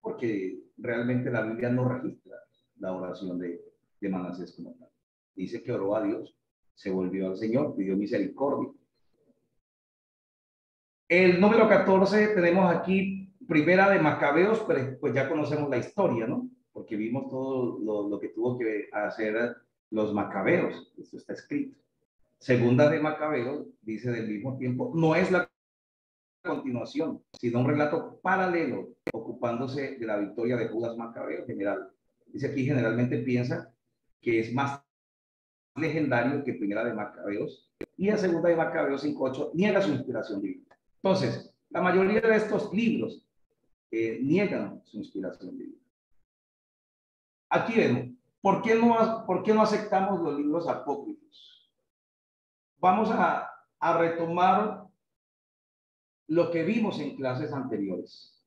porque realmente la Biblia no registra la oración de Manasés como tal. Dice que oró a Dios, se volvió al Señor, pidió misericordia. El número 14 tenemos aquí Primera de Macabeos, pero pues ya conocemos la historia, ¿no? Porque vimos todo lo que tuvo que hacer los macabeos. Esto está escrito. Segunda de Macabeos dice del mismo tiempo, no es la continuación, sino un relato paralelo ocupándose de la victoria de Judas Macabeo general. Dice aquí generalmente piensa que es más legendario que Primera de Macabeos, y a Segunda de Macabeos 5:8 niega su inspiración divina. Entonces, la mayoría de estos libros niegan su inspiración divina. Aquí vemos, ¿por qué no aceptamos los libros apócrifos? Vamos a retomar lo que vimos en clases anteriores.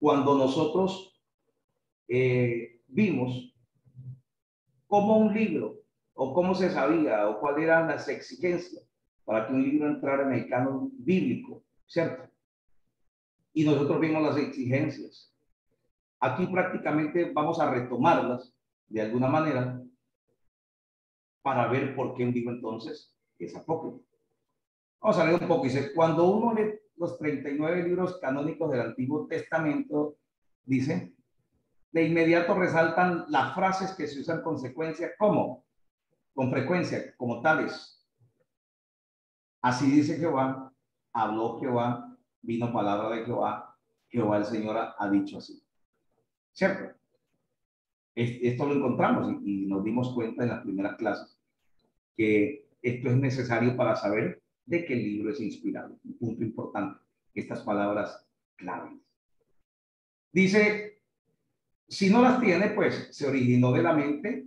Cuando nosotros vimos cómo un libro, o cómo se sabía, o cuáles eran las exigencias para que un libro entrara en el canon bíblico, ¿cierto? Y nosotros vimos las exigencias. Aquí prácticamente vamos a retomarlas de alguna manera para ver por qué un libro entonces es apócrifo. Vamos a leer un poco. Dice, cuando uno lee los 39 libros canónicos del Antiguo Testamento, dice, de inmediato resaltan las frases que se usan con frecuencia, con frecuencia, como tales. Así dice Jehová, habló Jehová, vino palabra de Jehová, Jehová el Señor ha dicho así. ¿Cierto? Esto lo encontramos y nos dimos cuenta en las primeras clases que esto es necesario para saber de qué libro es inspirado. Un punto importante, estas palabras claves. Dice, si no las tiene, pues se originó de la mente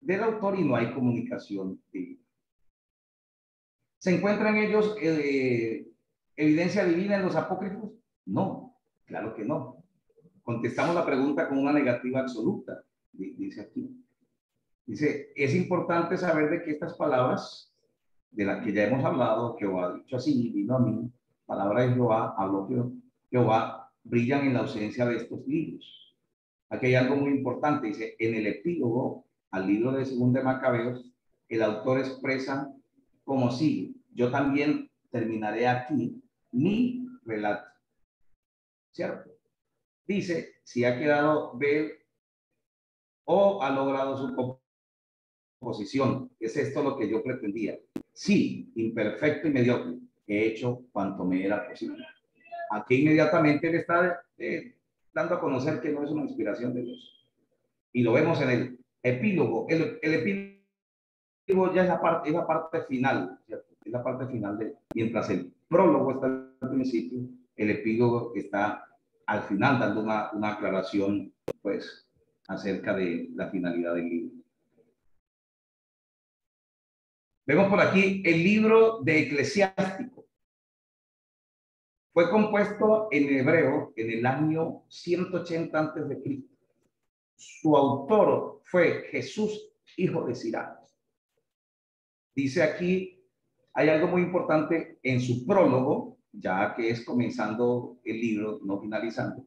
del autor y no hay comunicación divina. ¿Se encuentra en ellos evidencia divina en los apócrifos? No, claro que no. Contestamos la pregunta con una negativa absoluta, dice aquí. Dice, es importante saber de que estas palabras, de las que ya hemos hablado, Jehová ha dicho así, vino a mí, palabra de Jehová, habló Jehová, brillan en la ausencia de estos libros. Aquí hay algo muy importante, dice, en el epílogo al libro de Segunda de Macabeos, el autor expresa como sigue, yo también terminaré aquí mi relato, ¿cierto? Dice, si ha quedado ver o ha logrado su composición, ¿es esto lo que yo pretendía? Sí, imperfecto y mediocre, he hecho cuanto me era posible. Aquí inmediatamente él está dando a conocer que no es una inspiración de Dios. Y lo vemos en el epílogo. El epílogo ya es la parte final, ¿cierto? Es la parte final de, mientras el prólogo está al principio, el epílogo está al final dando una aclaración, pues, acerca de la finalidad del libro. Vemos por aquí el libro de Eclesiástico. Fue compuesto en hebreo en el año 180 a.C. Su autor fue Jesús, hijo de Sirach. Dice aquí, hay algo muy importante en su prólogo, ya que es comenzando el libro, no finalizando.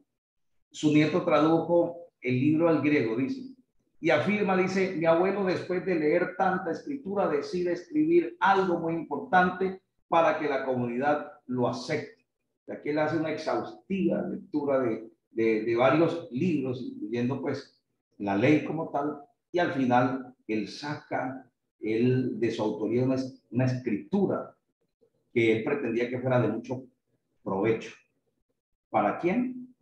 Su nieto tradujo el libro al griego, dice, y afirma, dice, mi abuelo después de leer tanta escritura decide escribir algo muy importante para que la comunidad lo acepte. Aquí él hace una exhaustiva lectura de varios libros, incluyendo pues la ley como tal, y al final él saca de su autoría una escritura que él pretendía que fuera de mucho provecho. ¿Para quién?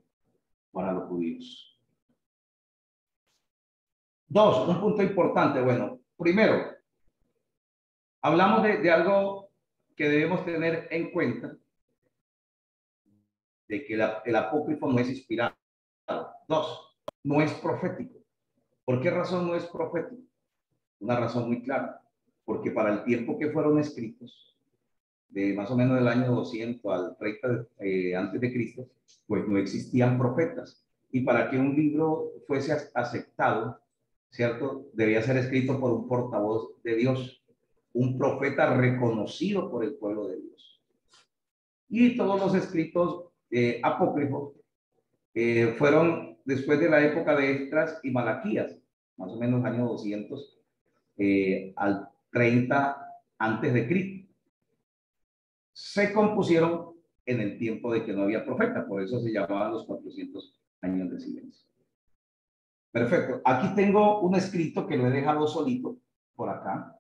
Para los judíos. Dos, un punto importante. Bueno, primero, hablamos de algo que debemos tener en cuenta, de que el apócrifo no es inspirado. Dos, no es profético. ¿Por qué razón no es profético? Una razón muy clara, porque para el tiempo que fueron escritos, de más o menos del año 200 al 30 antes de Cristo, pues no existían profetas. Y para que un libro fuese aceptado, ¿cierto? Debía ser escrito por un portavoz de Dios, un profeta reconocido por el pueblo de Dios. Y todos los escritos apócrifos fueron después de la época de Esdras y Malaquías, más o menos año 200 al 30 antes de Cristo. se compusieron en el tiempo de que no había profeta, por eso se llamaban los 400 años de silencio. Perfecto. Aquí tengo un escrito que lo he dejado solito por acá,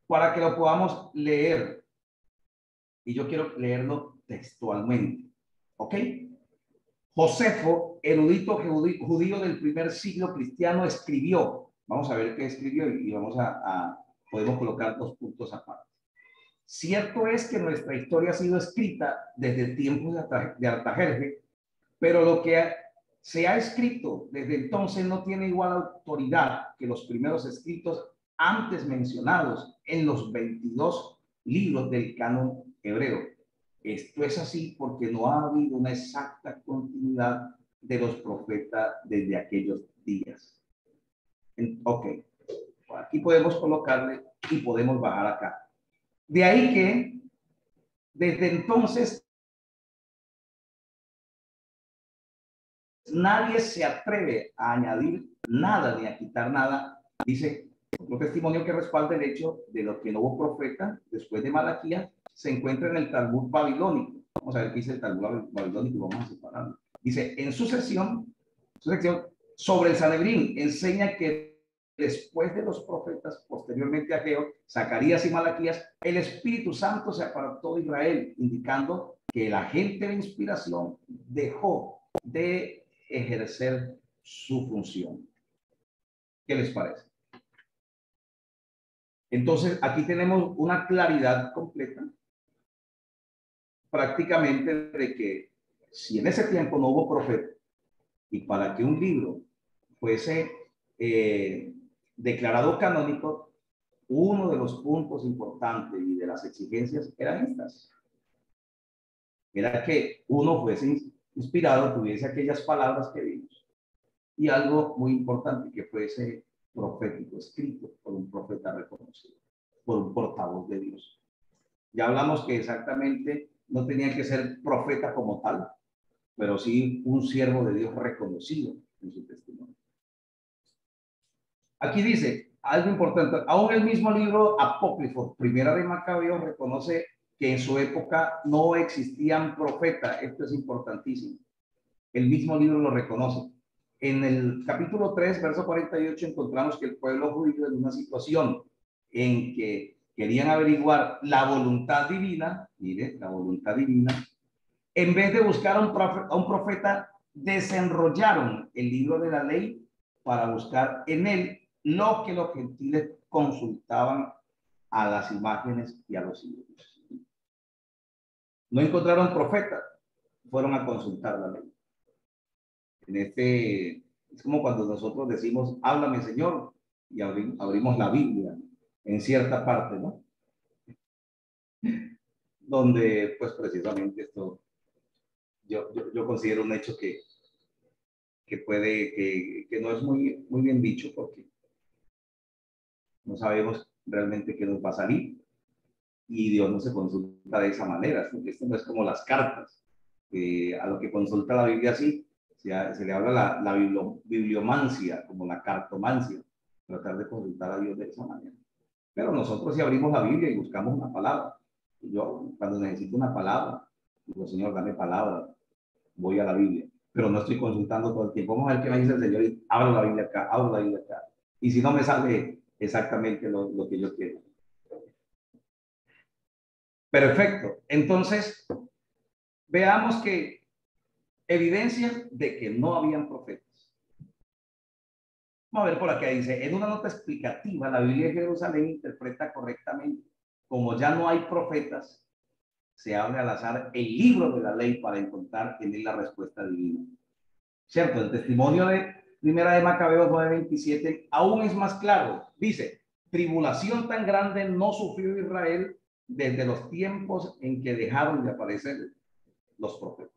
para que lo podamos leer. Y yo quiero leerlo textualmente. ¿Ok? Josefo, erudito judío del primer siglo cristiano, escribió. Vamos a ver qué escribió y vamos podemos colocar 2 puntos aparte. Cierto es que nuestra historia ha sido escrita desde tiempos de Artajerje, pero lo que se ha escrito desde entonces no tiene igual autoridad que los primeros escritos antes mencionados en los 22 libros del canon hebreo. Esto es así porque no ha habido una exacta continuidad de los profetas desde aquellos días. Ok, aquí podemos colocarle y podemos bajar acá. De ahí que desde entonces nadie se atreve a añadir nada ni a quitar nada. Dice otro testimonio que respalda el hecho de lo que no hubo profeta después de Malaquías se encuentra en el Talmud babilónico. Vamos a ver qué dice el Talmud babilónico y vamos a separarlo. Dice, en su sección sobre el Sanedrín, enseña que después de los profetas, posteriormente a Ageo, Zacarías y Malaquías, el Espíritu Santo se apartó de Israel, indicando que el agente de inspiración dejó de ejercer su función. ¿Qué les parece? Entonces, aquí tenemos una claridad completa, prácticamente, de que si en ese tiempo no hubo profeta, y para que un libro fuese declarado canónico, uno de los puntos importantes y de las exigencias eran estas. Era que uno fuese inspirado, tuviese aquellas palabras que vimos. Y algo muy importante, que fuese profético, escrito por un profeta reconocido, por un portavoz de Dios. Ya hablamos que exactamente no tenía que ser profeta como tal, pero sí un siervo de Dios reconocido en su testimonio. Aquí dice algo importante, aún el mismo libro apócrifo, Primera de Macabeos, reconoce que en su época no existían profetas. Esto es importantísimo. El mismo libro lo reconoce. En el capítulo 3, verso 48, encontramos que el pueblo judío en una situación en que querían averiguar la voluntad divina, mire, la voluntad divina, en vez de buscar a un profeta, desenrollaron el libro de la ley para buscar en él lo que los gentiles consultaban a las imágenes y a los ídolos. No encontraron profeta, fueron a consultar la ley. Es como cuando nosotros decimos, háblame Señor, y abrimos la Biblia en cierta parte, ¿no? Donde, pues precisamente esto, yo considero un hecho que no es muy bien dicho, porque no sabemos realmente qué nos va a salir, y Dios no se consulta de esa manera. Esto no es como las cartas, a lo que consulta la Biblia así, se le habla la bibliomancia, como la cartomancia, tratar de consultar a Dios de esa manera. Pero nosotros si abrimos la Biblia y buscamos una palabra, yo cuando necesito una palabra, digo, Señor, dame palabra, voy a la Biblia, pero no estoy consultando todo el tiempo. Vamos a ver qué me dice el Señor y abro la Biblia acá, abro la Biblia acá. Y si no me sale exactamente lo que yo quiero. Perfecto. Entonces, veamos que evidencia de que no habían profetas. Vamos a ver por acá, dice, en una nota explicativa, la Biblia de Jerusalén interpreta correctamente, como ya no hay profetas, se abre al azar el libro de la ley para encontrar en él la respuesta divina. ¿Cierto? El testimonio de Primera de Macabeos 9:27 aún es más claro. Dice, tribulación tan grande no sufrió Israel desde los tiempos en que dejaron de aparecer los profetas.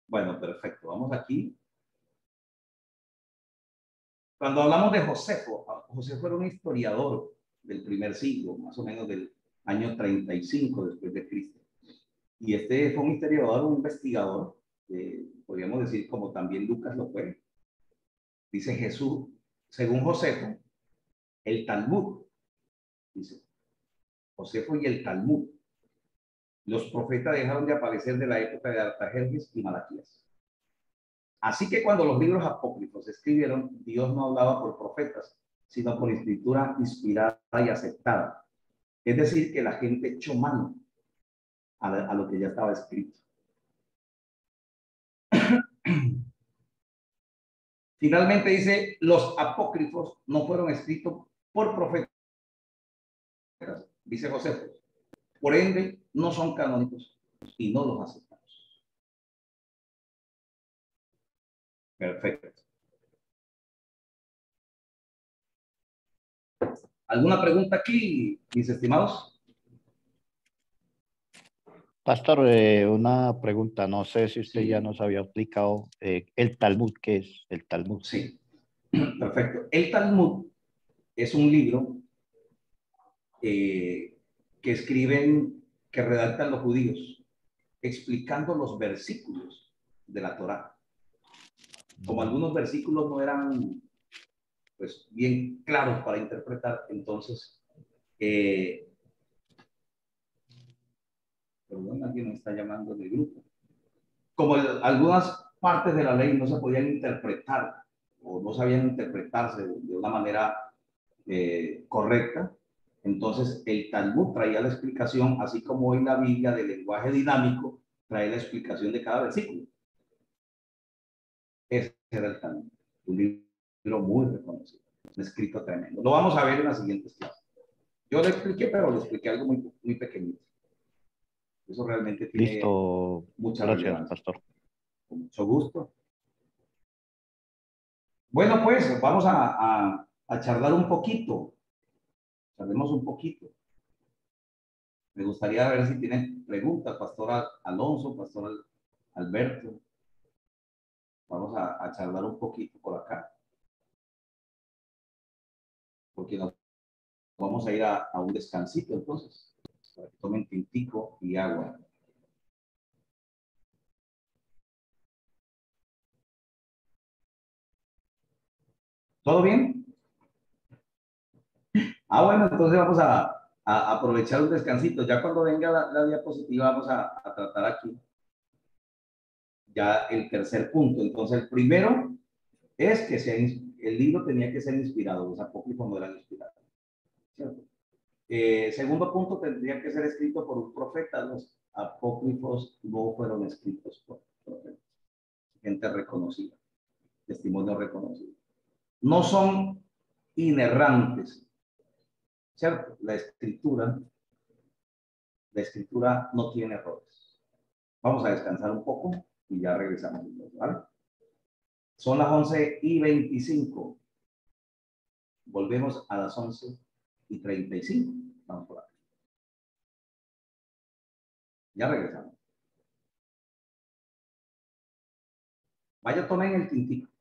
Bueno, perfecto. Vamos aquí. Cuando hablamos de Josefo, Josefo era un historiador del primer siglo, más o menos del año 35 después de Cristo. Y este fue un historiador, un investigador, podríamos decir como también Lucas lo fue. Dice Jesús, según Josefo, el Talmud, dice, Josefo y el Talmud. Los profetas dejaron de aparecer de la época de Artajerjes y Malaquías. Así que cuando los libros apócrifos se escribieron, Dios no hablaba por profetas, sino por escritura inspirada y aceptada. Es decir, que la gente echó mano a lo que ya estaba escrito. Finalmente dice, los apócrifos no fueron escritos por profetas, dice José. Por ende, no son canónicos y no los aceptamos. Perfecto. ¿Alguna pregunta aquí, mis estimados? Pastor, una pregunta, no sé si usted Sí. ya nos había explicado el Talmud, ¿qué es el Talmud? Sí, perfecto. El Talmud es un libro que escriben, que redactan los judíos, explicando los versículos de la Torá. Como algunos versículos no eran pues bien claros para interpretar, entonces perdón, alguien me está llamando del grupo. Como algunas partes de la ley no se podían interpretar o no sabían interpretarse de una manera correcta, entonces el Talmud traía la explicación, así como hoy la Biblia de lenguaje dinámico trae la explicación de cada versículo. Ese era el Talmud, un libro muy reconocido, un escrito tremendo. Lo vamos a ver en las siguientes clases. Yo le expliqué, pero le expliqué algo muy, muy pequeñito. Eso realmente tiene Listo, mucha gracias, relevancia. pastor. Con mucho gusto. Bueno, pues vamos a charlar un poquito. Charlemos un poquito. Me gustaría ver si tienen preguntas, Pastor Alonso, Pastor Alberto. Vamos a charlar un poquito por acá. Porque nos vamos a ir a un descansito entonces. Para que tomen tintico y agua. ¿Todo bien? Ah, bueno, entonces vamos a aprovechar un descansito. Ya cuando venga la diapositiva vamos a tratar aquí ya el tercer punto. Entonces, el primero es que el libro tenía que ser inspirado, los apócrifos no eran inspirados. ¿Cierto? Segundo punto, tendría que ser escrito por un profeta. Los apócrifos no fueron escritos por profetas. Gente reconocida, testimonio reconocido. No son inerrantes. ¿Cierto? La escritura no tiene errores. Vamos a descansar un poco y ya regresamos. ¿Vale? Son las 11:25. Volvemos a las 11:35. Vamos por aquí. Ya regresamos. Vaya, tomen el tintico.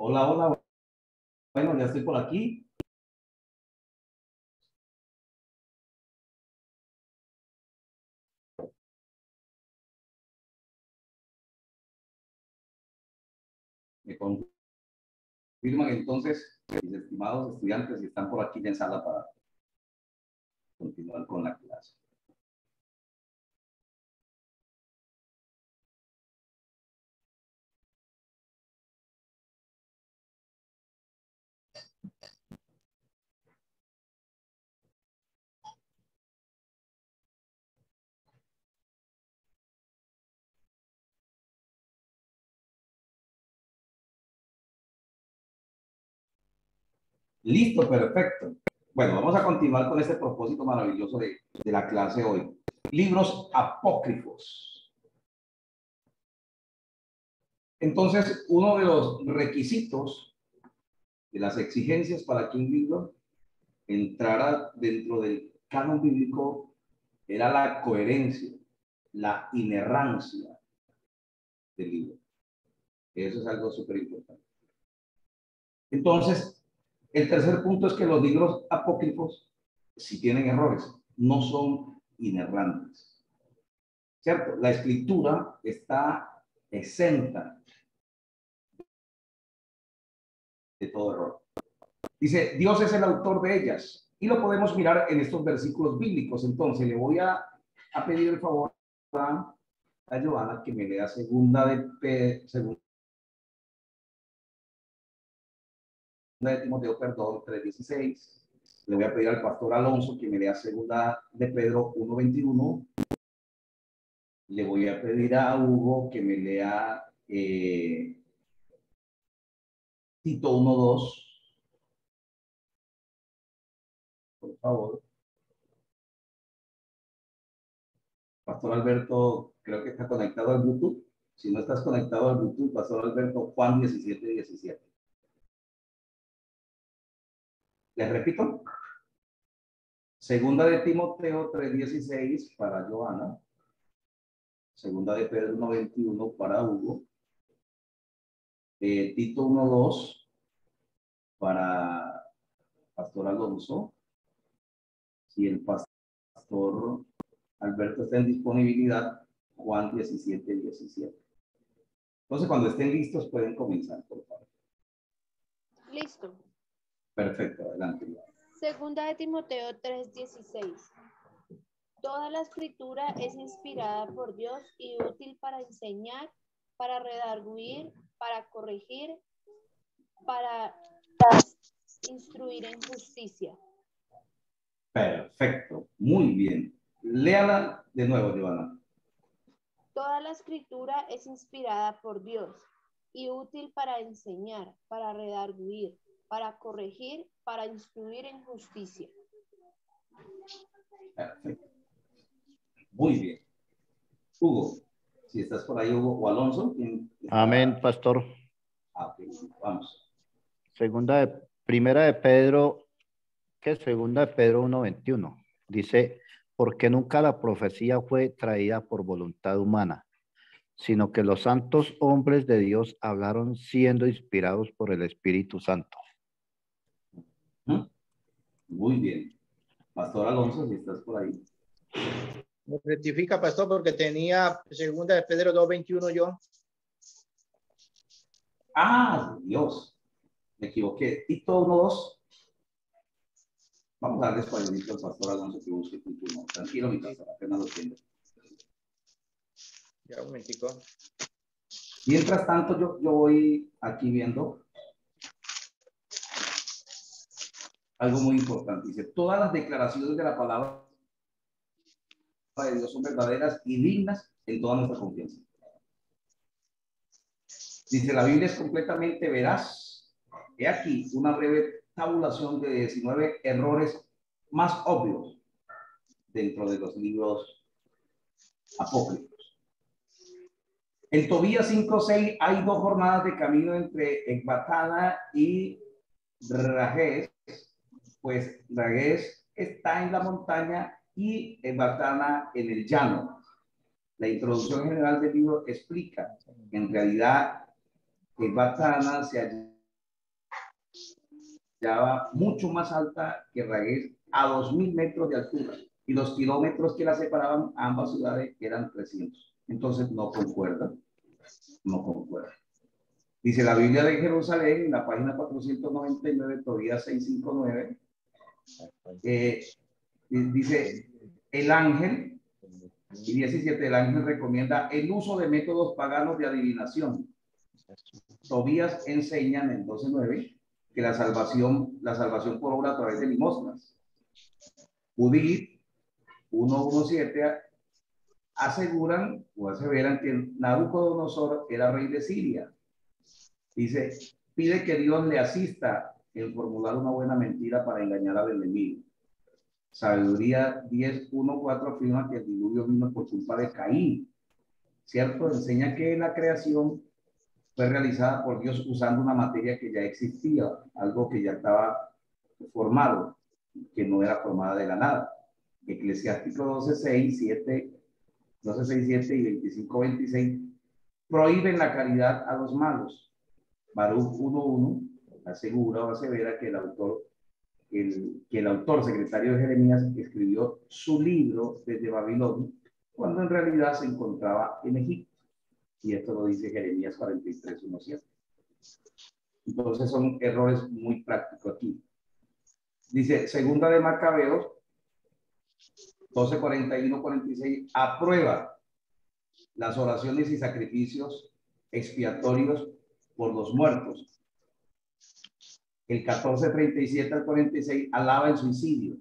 Hola, hola. Bueno, ya estoy por aquí. Me confirman entonces, mis estimados estudiantes, si están por aquí en sala para continuar con la clase. Listo, perfecto. Bueno, vamos a continuar con este propósito maravilloso de la clase hoy. Libros apócrifos. Entonces, uno de los requisitos de las exigencias para que un libro entrara dentro del canon bíblico era la coherencia, la inerrancia del libro. Eso es algo súper importante. Entonces, el tercer punto es que los libros apócrifos, si tienen errores, no son inerrantes. ¿Cierto? La escritura está exenta de todo error. Dice, Dios es el autor de ellas. Y lo podemos mirar en estos versículos bíblicos. Entonces, le voy a pedir el favor a Joana que me lea segunda de Timoteo, perdón, 3:16. Le voy a pedir al pastor Alonso que me lea segunda de Pedro 1:21. Le voy a pedir a Hugo que me lea Tito 1:2. Por favor. Pastor Alberto, creo que está conectado al Bluetooth. Si no estás conectado al Bluetooth, Pastor Alberto, Juan 17:17. Les repito. Segunda de Timoteo 3:16 para Joana. Segunda de Pedro 1:21 para Hugo. Tito 1:2 para Pastor Alonso. Si el pastor Alberto está en disponibilidad, Juan 17:17. Entonces, cuando estén listos, pueden comenzar, por favor. Listo. Perfecto, adelante. Segunda de Timoteo 3:16. Toda la escritura es inspirada por Dios y útil para enseñar, para redarguir, para corregir, para instruir en justicia. Perfecto, muy bien. Léala de nuevo, Joana. Toda la escritura es inspirada por Dios y útil para enseñar, para redarguir, para corregir, para instruir en justicia. Perfecto. Muy bien. Hugo, si estás por ahí, Hugo, o Alonso. Amén, pastor. Ok, vamos. Primera de Pedro, segunda de Pedro 1:21. Dice, porque nunca la profecía fue traída por voluntad humana, sino que los santos hombres de Dios hablaron siendo inspirados por el Espíritu Santo. Muy bien. Pastor Alonso, si estás por ahí. Me rectifica, pastor, porque tenía segunda de Pedro 2:21 yo. Ah, Dios. Me equivoqué. Tito 1:2. Vamos a darle españolito al pastor Alonso que busque Tito 1. Tranquilo, mi pastor, apenas lo entiendo. Ya, un momentico. Mientras tanto, yo voy aquí viendo algo muy importante. Dice, todas las declaraciones de la palabra de Dios son verdaderas y dignas en toda nuestra confianza. Dice, la Biblia es completamente veraz. He aquí una breve tabulación de 19 errores más obvios dentro de los libros apócrifos. En Tobías 5:6 hay 2 jornadas de camino entre Ecbatana y Rages, pues Rages está en la montaña y Ecbatana en el llano. La introducción general del libro explica que en realidad Ecbatana se hallaba mucho más alta que Ragués, a 2000 metros de altura, y los kilómetros que la separaban a ambas ciudades eran 300. Entonces no concuerda, no concuerda. Dice la Biblia de Jerusalén, en la página 499, Tobías 659, dice el ángel, y 17, el ángel recomienda el uso de métodos paganos de adivinación. Tobías enseña en el 12.9 que la salvación por obra a través de limosnas. Judith 1.17 aseguran o aseveran que Nabucodonosor era rey de Siria. Dice, pide que Dios le asista en formular una buena mentira para engañar al enemigo. Sabiduría 10.1.4 afirma que el diluvio vino por culpa de Caín. ¿Cierto? Enseña que la creación fue realizada por Dios usando una materia que ya existía, algo que ya estaba formado, que no era formada de la nada. Eclesiástico 12.6, 7, 12.6, 7 y 25.26 prohíben la caridad a los malos. Baruch 1.1 asegura o asevera que el autor secretario de Jeremías escribió su libro desde Babilonia, cuando en realidad se encontraba en Egipto. Y esto lo dice Jeremías 43.1.7. Entonces son errores muy prácticos aquí. Dice, segunda de Macabeos 12:41-46, aprueba las oraciones y sacrificios expiatorios por los muertos. El 14:37 al 46 alaba el suicidio.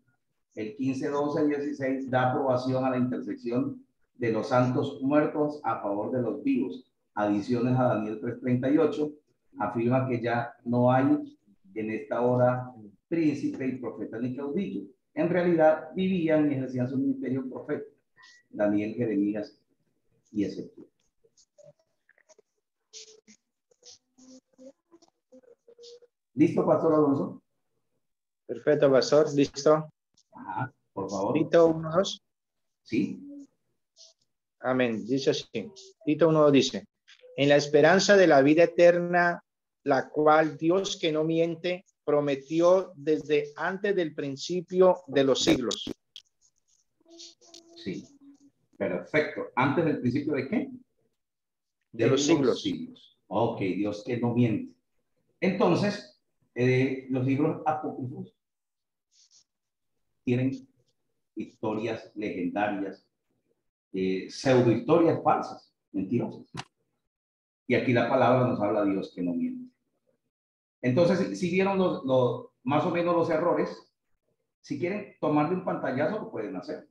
El 15:12-16 da aprobación a la intersección de los santos muertos a favor de los vivos. Adiciones a Daniel 3:38 afirma que ya no hay en esta hora príncipe y profeta ni caudillo. En realidad vivían y ejercían su ministerio profeta. Daniel, Jeremías y Ezequiel. ¿Listo, Pastor Alonso? Perfecto, pastor. ¿Listo? Ajá, por favor. Tito 1:2. Sí. Amén. Dice así. Tito 1:2 dice, en la esperanza de la vida eterna, la cual Dios que no miente, prometió desde antes del principio de los siglos. Sí. Perfecto. ¿Antes del principio de qué? De los siglos. Ok, Dios que no miente. Entonces, los libros apócrifos tienen historias legendarias, pseudohistorias falsas, mentirosas. Y aquí la palabra nos habla de Dios que no miente. Entonces, si vieron más o menos los errores, si quieren tomarle un pantallazo, lo pueden hacer.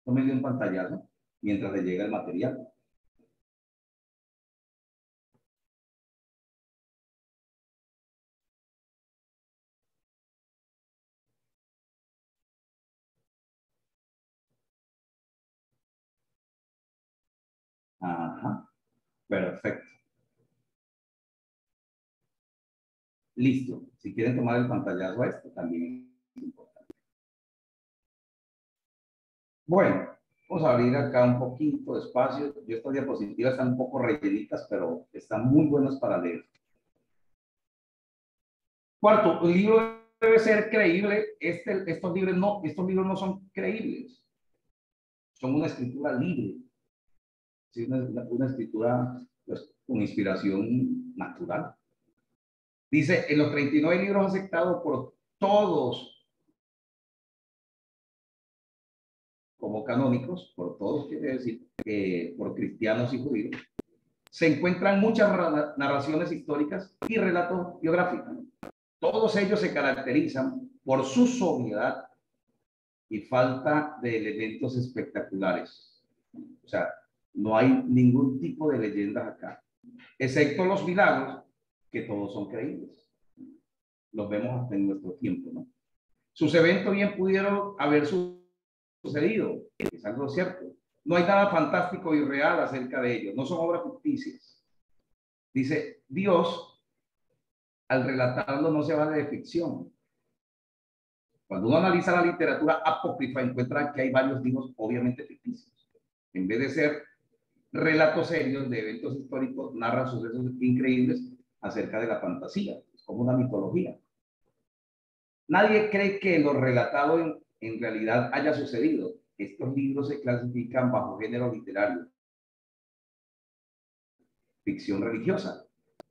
Tómenle un pantallazo mientras les llega el material. Ajá, perfecto. Listo. Si quieren tomar el pantallazo a esto, también es importante. Bueno, vamos a abrir acá un poquito de espacio. Estas diapositivas están un poco rellenitas, pero están muy buenas para leer. Cuarto, el libro debe ser creíble. Estos libros no son creíbles. Son una escritura libre. ¿Sí? Una escritura pues, con inspiración natural. Dice, en los 39 libros aceptados por todos como canónicos, por todos quiere decir, por cristianos y judíos, se encuentran muchas narraciones históricas y relatos biográficos. Todos ellos se caracterizan por su sobriedad y falta de elementos espectaculares. O sea, no hay ningún tipo de leyendas acá, excepto los milagros, que todos son creíbles. Los vemos hasta en nuestro tiempo, ¿no? Sus eventos bien pudieron haber sucedido, es algo cierto. No hay nada fantástico y real acerca de ellos, no son obras ficticias. Dice, Dios, al relatarlo, no se vale de ficción. Cuando uno analiza la literatura apócrifa, encuentra que hay varios libros obviamente ficticios. En vez de ser relatos serios de eventos históricos, narran sucesos increíbles acerca de la fantasía, es como una mitología. Nadie cree que lo relatado en realidad haya sucedido. Estos libros se clasifican bajo género literario, ficción religiosa.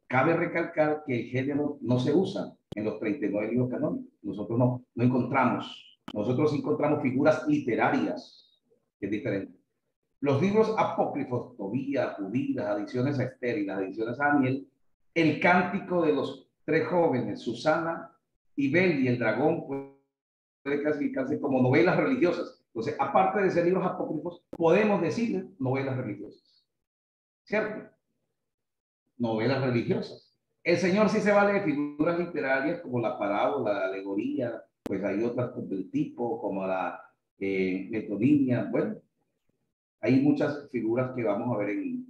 Cabe recalcar que el género no se usa en los 39 libros canónicos. Nosotros no encontramos. Nosotros encontramos figuras literarias, que es diferente. Los libros apócrifos, Tobías, Judías, Adiciones a Esther y las Adiciones a Daniel, el Cántico de los Tres Jóvenes, Susana y Bel y el Dragón, puede clasificarse como novelas religiosas. Entonces, aparte de ser libros apócrifos, podemos decirle novelas religiosas. ¿Cierto? Novelas religiosas. El Señor sí se vale de figuras literarias como la parábola, la alegoría, pues hay otras del tipo, como la metonimia. Bueno, hay muchas figuras que vamos a ver en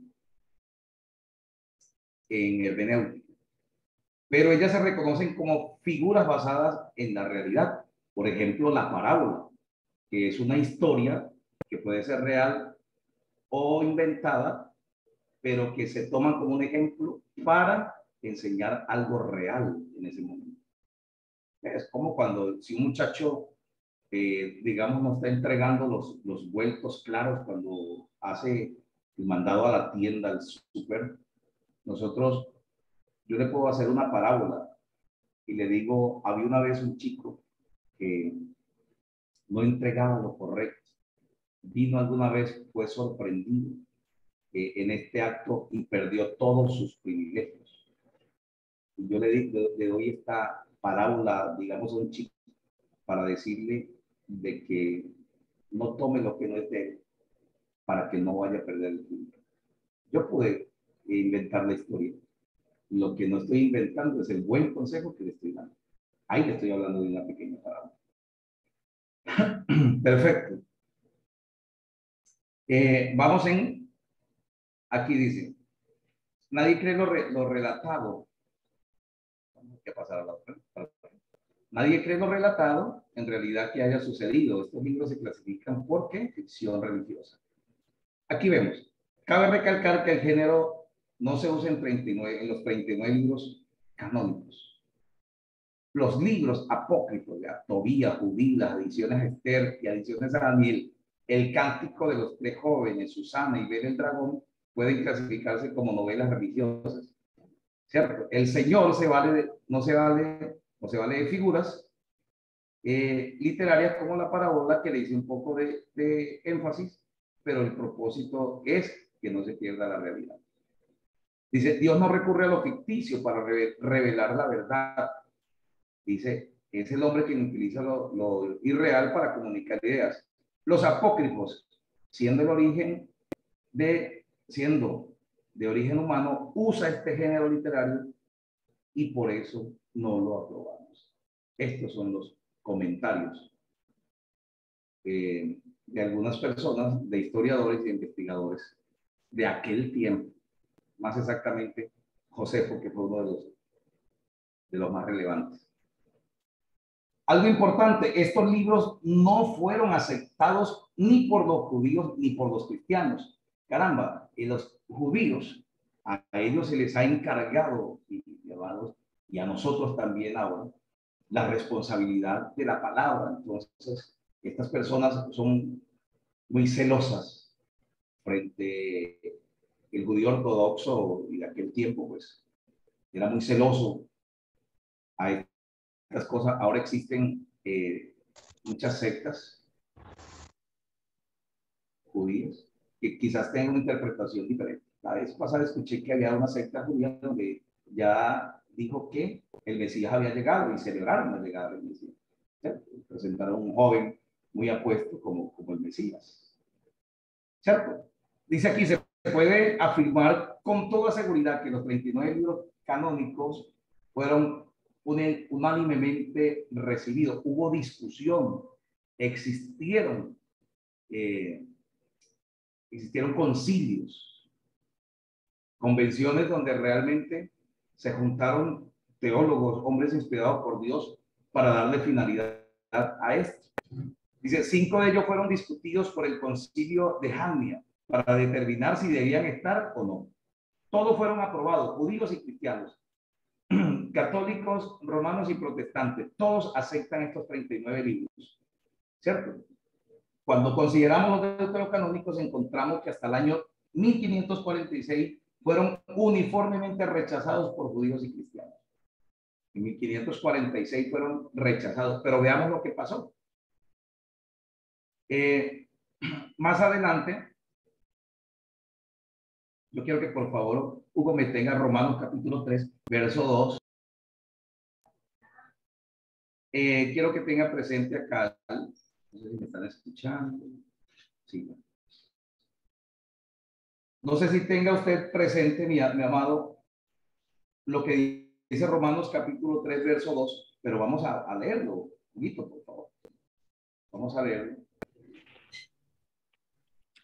el Benéutica. Pero ellas se reconocen como figuras basadas en la realidad. Por ejemplo, la parábola, que es una historia que puede ser real o inventada, pero que se toman como un ejemplo para enseñar algo real en ese momento. Es como cuando si un muchacho, digamos, nos está entregando los vueltos claros cuando hace el mandado a la tienda, al súper, nosotros, yo le puedo hacer una parábola y le digo, había una vez un chico que no entregaba lo correcto, vino alguna vez, fue sorprendido en este acto y perdió todos sus privilegios. Y yo le doy esta parábola, digamos, a un chico para decirle de que no tome lo que no es de él para que no vaya a perder el tiempo. Yo pude inventar la historia. Lo que no estoy inventando es el buen consejo que le estoy dando. Ahí le estoy hablando de una pequeña parábola. Perfecto. Vamos en, aquí dice, nadie cree lo relatado. ¿Qué pasará la otra? Nadie cree lo relatado, en realidad que haya sucedido. Estos libros se clasifican por qué? Ficción religiosa. Aquí vemos. Cabe recalcar que el género no se usa en los 39 libros canónicos. Los libros apócrifos de Tobías, Judías, las Adiciones a Esther y Adiciones a Daniel, el Cántico de los Tres Jóvenes, Susana y Bel el Dragón, pueden clasificarse como novelas religiosas. ¿Cierto? El Señor no se vale de figuras literarias como la parábola, que le hice un poco de énfasis, pero el propósito es que no se pierda la realidad. Dice, Dios no recurre a lo ficticio para revelar la verdad. Dice, es el hombre quien utiliza lo irreal para comunicar ideas. Los apócrifos, siendo de origen humano, usa este género literario y por eso no lo aprobamos. Estos son los comentarios de algunas personas, de historiadores y investigadores de aquel tiempo, más exactamente Josefo, que fue uno de los más relevantes. Algo importante, estos libros no fueron aceptados ni por los judíos ni por los cristianos. Caramba, y los judíos, a ellos se les ha encargado, y a nosotros también ahora, la responsabilidad de la palabra. Entonces, estas personas son muy celosas frente al judío ortodoxo y de aquel tiempo, pues, era muy celoso a estas cosas. Ahora existen muchas sectas judías que quizás tengan una interpretación diferente. La vez pasada escuché que había una secta judía donde ya dijo que el Mesías había llegado y celebraron la llegada del Mesías. ¿Cierto? Presentaron a un joven muy apuesto como el Mesías. ¿Cierto? Dice aquí, se puede afirmar con toda seguridad que los 39 libros canónicos fueron unánimemente recibidos. Hubo discusión, existieron concilios, convenciones donde realmente se juntaron teólogos, hombres inspirados por Dios para darle finalidad a esto. Dice, 5 de ellos fueron discutidos por el concilio de Jamnia para determinar si debían estar o no. Todos fueron aprobados, judíos y cristianos. católicos, romanos y protestantes, todos aceptan estos 39 libros, ¿cierto? Cuando consideramos los deuterocanónicos, encontramos que hasta el año 1546 fueron uniformemente rechazados por judíos y cristianos. En 1546 fueron rechazados, pero veamos lo que pasó. Más adelante, yo quiero que por favor Hugo me tenga Romanos capítulo 3, verso 2. Quiero que tenga presente acá, no sé si me están escuchando. Sí. No sé si tenga usted presente, mi amado, lo que dice Romanos capítulo 3, verso 2, pero vamos a leerlo, Huguito, por favor. Vamos a leerlo.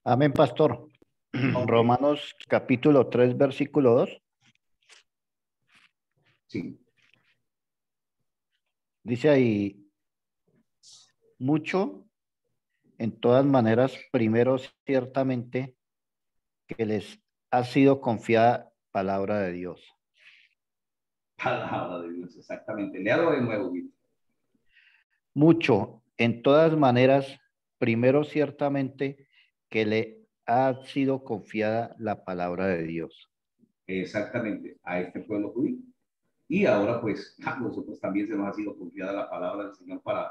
Amén, pastor. Okay. Romanos capítulo 3, versículo 2. Sí. Dice ahí, mucho, en todas maneras, primero ciertamente que les ha sido confiada palabra de Dios. Palabra de Dios, exactamente. Léalo de nuevo, Huguito. Mucho, en todas maneras, primero ciertamente que le ha sido confiada la palabra de Dios. Exactamente, a este pueblo judío. Y ahora, pues, a nosotros también se nos ha sido confiada la palabra del Señor para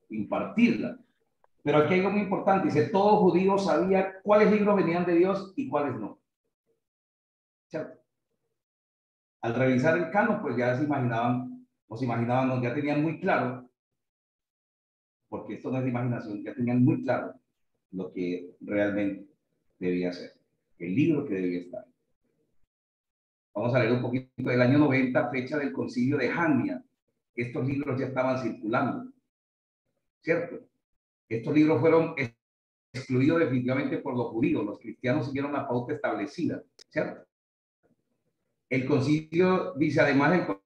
impartirla. Pero aquí hay algo muy importante. Dice, todo judío sabía cuáles libros venían de Dios y cuáles no. ¿Cierto? Al revisar el canon, pues ya se imaginaban, ya tenían muy claro, porque esto no es de imaginación, ya tenían muy claro lo que realmente debía ser, el libro que debía estar. Vamos a leer un poquito del año 90, fecha del concilio de Jamnia. Estos libros ya estaban circulando, ¿cierto? Estos libros fueron excluidos definitivamente por los judíos. Los cristianos siguieron la pauta establecida, ¿cierto? El concilio dice, además del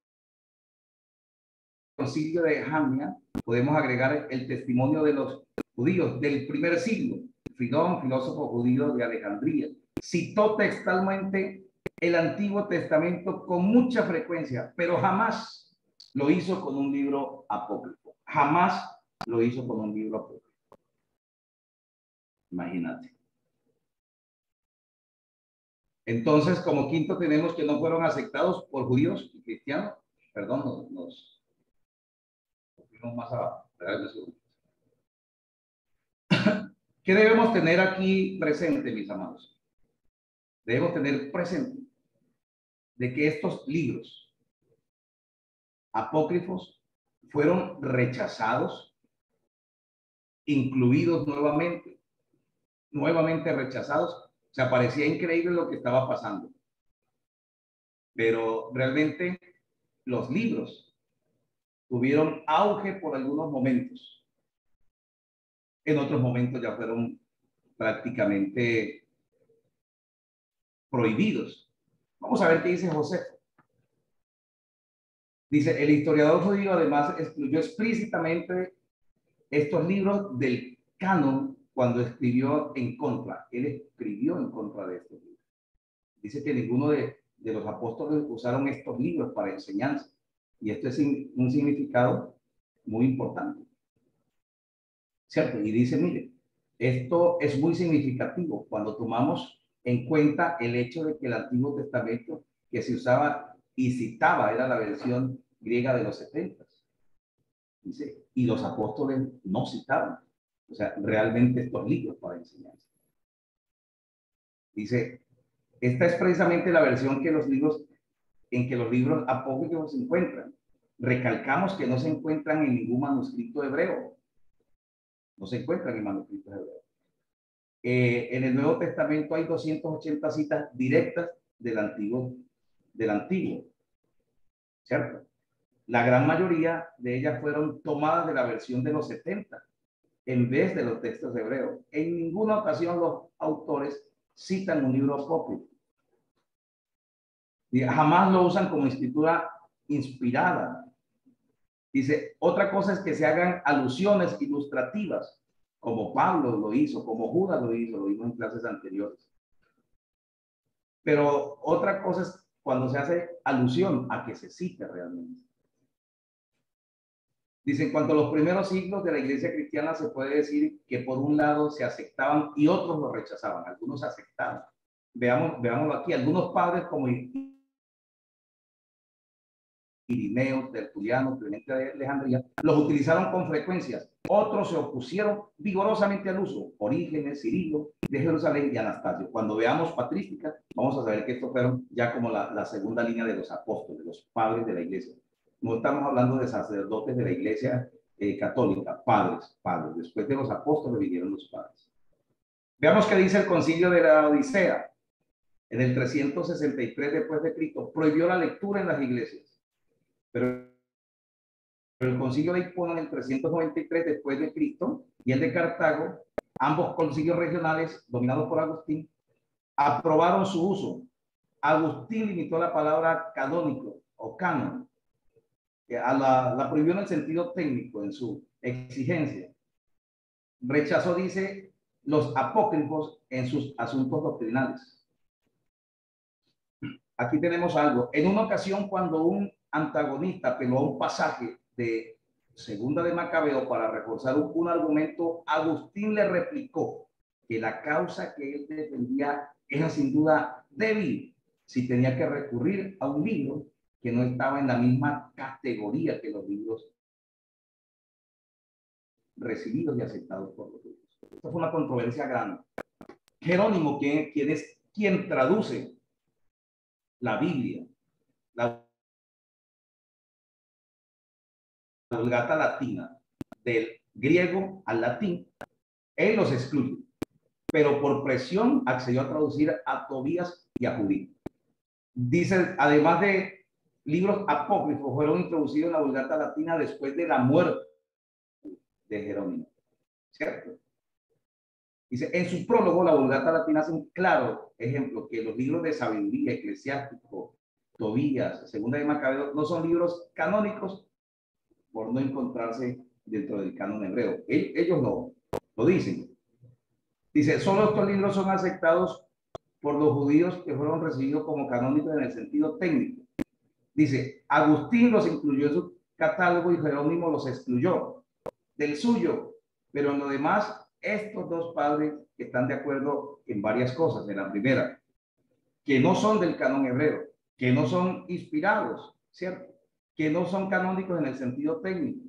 concilio de Jamnia, podemos agregar el testimonio de los judíos del primer siglo. Fridón, filósofo judío de Alejandría, citó textualmente el Antiguo Testamento con mucha frecuencia, pero jamás lo hizo con un libro apócrifo. Jamás lo hizo con un libro apócrifo. Imagínate. Entonces, como quinto, tenemos que no fueron aceptados por judíos y cristianos. Perdón, nos fuimos más abajo. ¿Qué debemos tener aquí presente, mis amados? Debemos tener presente de que estos libros apócrifos fueron rechazados, incluidos nuevamente rechazados. O sea, parecía increíble lo que estaba pasando. Pero realmente los libros tuvieron auge por algunos momentos. En otros momentos ya fueron prácticamente prohibidos. Vamos a ver qué dice José. Dice, el historiador judío además excluyó explícitamente estos libros del canon cuando escribió en contra. Él escribió en contra de estos libros. Dice que ninguno de los apóstoles usaron estos libros para enseñanza. Y esto es un significado muy importante. ¿Cierto? Y dice, mire, esto es muy significativo cuando tomamos en cuenta el hecho de que el Antiguo Testamento que se usaba y citaba era la versión griega de los 70. Dice, y los apóstoles no citaban, o sea, realmente estos libros para enseñanza. Dice, esta es precisamente la versión que en que los libros apócrifos se encuentran. Recalcamos que no se encuentran en ningún manuscrito hebreo. No se encuentran en manuscritos hebreos. En el Nuevo Testamento hay 280 citas directas del Antiguo, ¿cierto? La gran mayoría de ellas fueron tomadas de la versión de los 70 en vez de los textos hebreos. En ninguna ocasión los autores citan un libro apócrifo. Jamás lo usan como escritura inspirada. Dice, otra cosa es que se hagan alusiones ilustrativas, como Pablo lo hizo, como Judas lo vimos en clases anteriores. Pero otra cosa es cuando se hace alusión a que se cita realmente. Dice, en cuanto a los primeros siglos de la iglesia cristiana, se puede decir que por un lado se aceptaban y otros lo rechazaban. Algunos aceptaban. Veámoslo aquí. Algunos padres como Irineo, Tertuliano, Clemente de Alejandría, los utilizaron con frecuencia. Otros se opusieron vigorosamente al uso. Orígenes, Cirilo, de Jerusalén y Anastasio. Cuando veamos patrística, vamos a saber que estos fueron ya como la segunda línea de los apóstoles, los padres de la iglesia. No estamos hablando de sacerdotes de la iglesia católica, padres. Después de los apóstoles vinieron los padres. Veamos qué dice el concilio de la Odisea. En el 363 después de Cristo, prohibió la lectura en las iglesias. Pero el concilio de Hipona en el 393 después de Cristo y el de Cartago, ambos concilios regionales dominados por Agustín, aprobaron su uso. Agustín limitó la palabra canónico o canon. La prohibió en el sentido técnico, en su exigencia. Rechazó, dice, los apócrifos en sus asuntos doctrinales. Aquí tenemos algo. En una ocasión, cuando un antagonista apeló a un pasaje de Segunda de Macabeo para reforzar un argumento, Agustín le replicó que la causa que él defendía era sin duda débil si tenía que recurrir a un libro que no estaba en la misma categoría que los libros recibidos y aceptados por los judíos. Esta fue una controversia grande. Jerónimo, quien traduce la Biblia, la Vulgata latina, del griego al latín, él los excluye, pero por presión accedió a traducir a Tobías y a Judí. Dice, además de libros apócrifos, fueron introducidos en la Vulgata latina después de la muerte de Jerónimo, ¿cierto? Dice, en su prólogo, la Vulgata latina hace un claro ejemplo que los libros de sabiduría, eclesiástico, Tobías, Segunda de Macabeo, no son libros canónicos por no encontrarse dentro del canon hebreo. Ellos no lo dicen. Dice, solo estos libros son aceptados por los judíos que fueron recibidos como canónicos en el sentido técnico. Dice, Agustín los incluyó en su catálogo y Jerónimo los excluyó del suyo, pero en lo demás, estos dos padres están de acuerdo en varias cosas. En la primera, que no son del canon hebreo, que no son inspirados, ¿cierto? Que no son canónicos en el sentido técnico,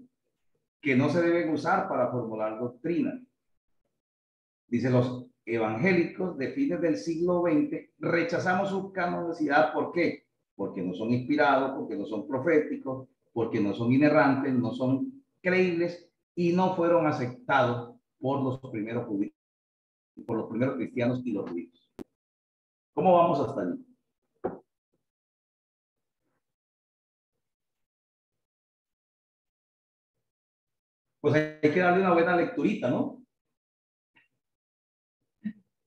que no se deben usar para formular doctrina. Dice, los evangélicos de fines del siglo XX rechazamos su canonicidad. ¿Por qué? Porque no son inspirados, porque no son proféticos, porque no son inerrantes, no son creíbles y no fueron aceptados por los primeros judíos, por los primeros cristianos y los judíos. ¿Cómo vamos hasta allí? Pues hay que darle una buena lecturita, ¿no?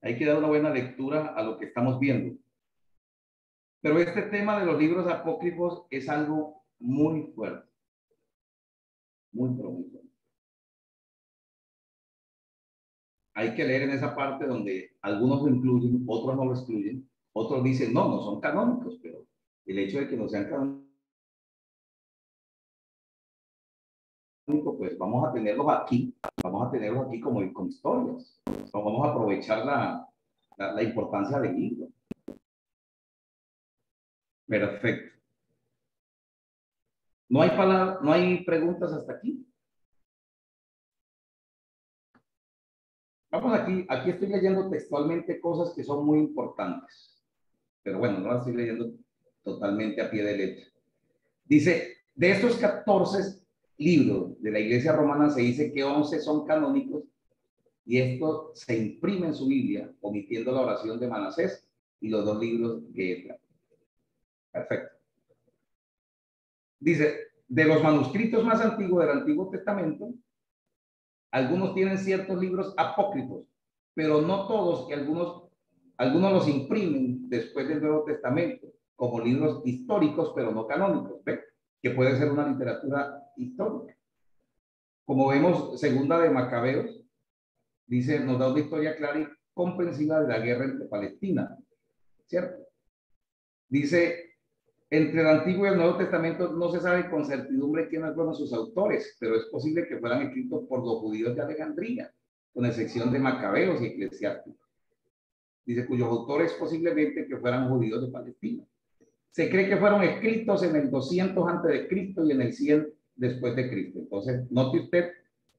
Hay que dar una buena lectura a lo que estamos viendo. Pero este tema de los libros apócrifos es algo muy fuerte. Muy fuerte. Hay que leer en esa parte donde algunos lo incluyen, otros no lo excluyen, otros dicen, no, no son canónicos, pero el hecho de que no sean canónicos, pues vamos a tenerlos aquí como con historias. Vamos a aprovechar la importancia del libro. Perfecto. ¿No hay preguntas hasta aquí? Vamos aquí estoy leyendo textualmente cosas que son muy importantes. Pero bueno, no las estoy leyendo totalmente a pie de letra. Dice, de estos 14 libros de la Iglesia Romana se dice que 11 son canónicos y esto se imprime en su Biblia, omitiendo la oración de Manasés y los 2 libros de Esdras. Perfecto. Dice, de los manuscritos más antiguos del Antiguo Testamento, algunos tienen ciertos libros apócrifos, pero no todos, y algunos los imprimen después del Nuevo Testamento, como libros históricos, pero no canónicos, ¿ve? Que puede ser una literatura histórica. Como vemos, Segunda de Macabeos, dice, nos da una historia clara y comprensiva de la guerra entre Palestina, ¿cierto? Dice, Entre el Antiguo y el Nuevo Testamento no se sabe con certidumbre quiénes fueron sus autores, pero es posible que fueran escritos por los judíos de Alejandría, con excepción de Macabeos y Eclesiásticos. Dice, cuyos autores posiblemente que fueran judíos de Palestina. Se cree que fueron escritos en el 200 antes de Cristo y en el 100 después de Cristo. Entonces, note usted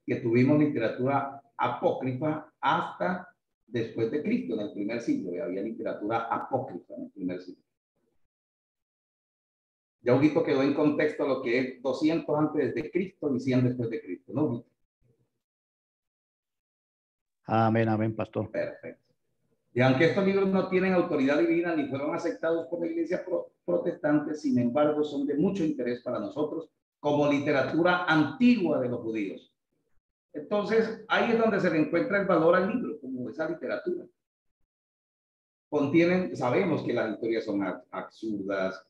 que tuvimos literatura apócrifa hasta después de Cristo, en el primer siglo. Y había literatura apócrifa en el primer siglo. Ya Huguito quedó en contexto lo que es 200 antes de Cristo y 100 después de Cristo, ¿no, Huguito? Amén, amén, pastor. Perfecto. Y aunque estos libros no tienen autoridad divina ni fueron aceptados por la iglesia protestante, sin embargo, son de mucho interés para nosotros como literatura antigua de los judíos. Entonces, ahí es donde se le encuentra el valor al libro, como esa literatura. Contienen, sabemos que las historias son absurdas,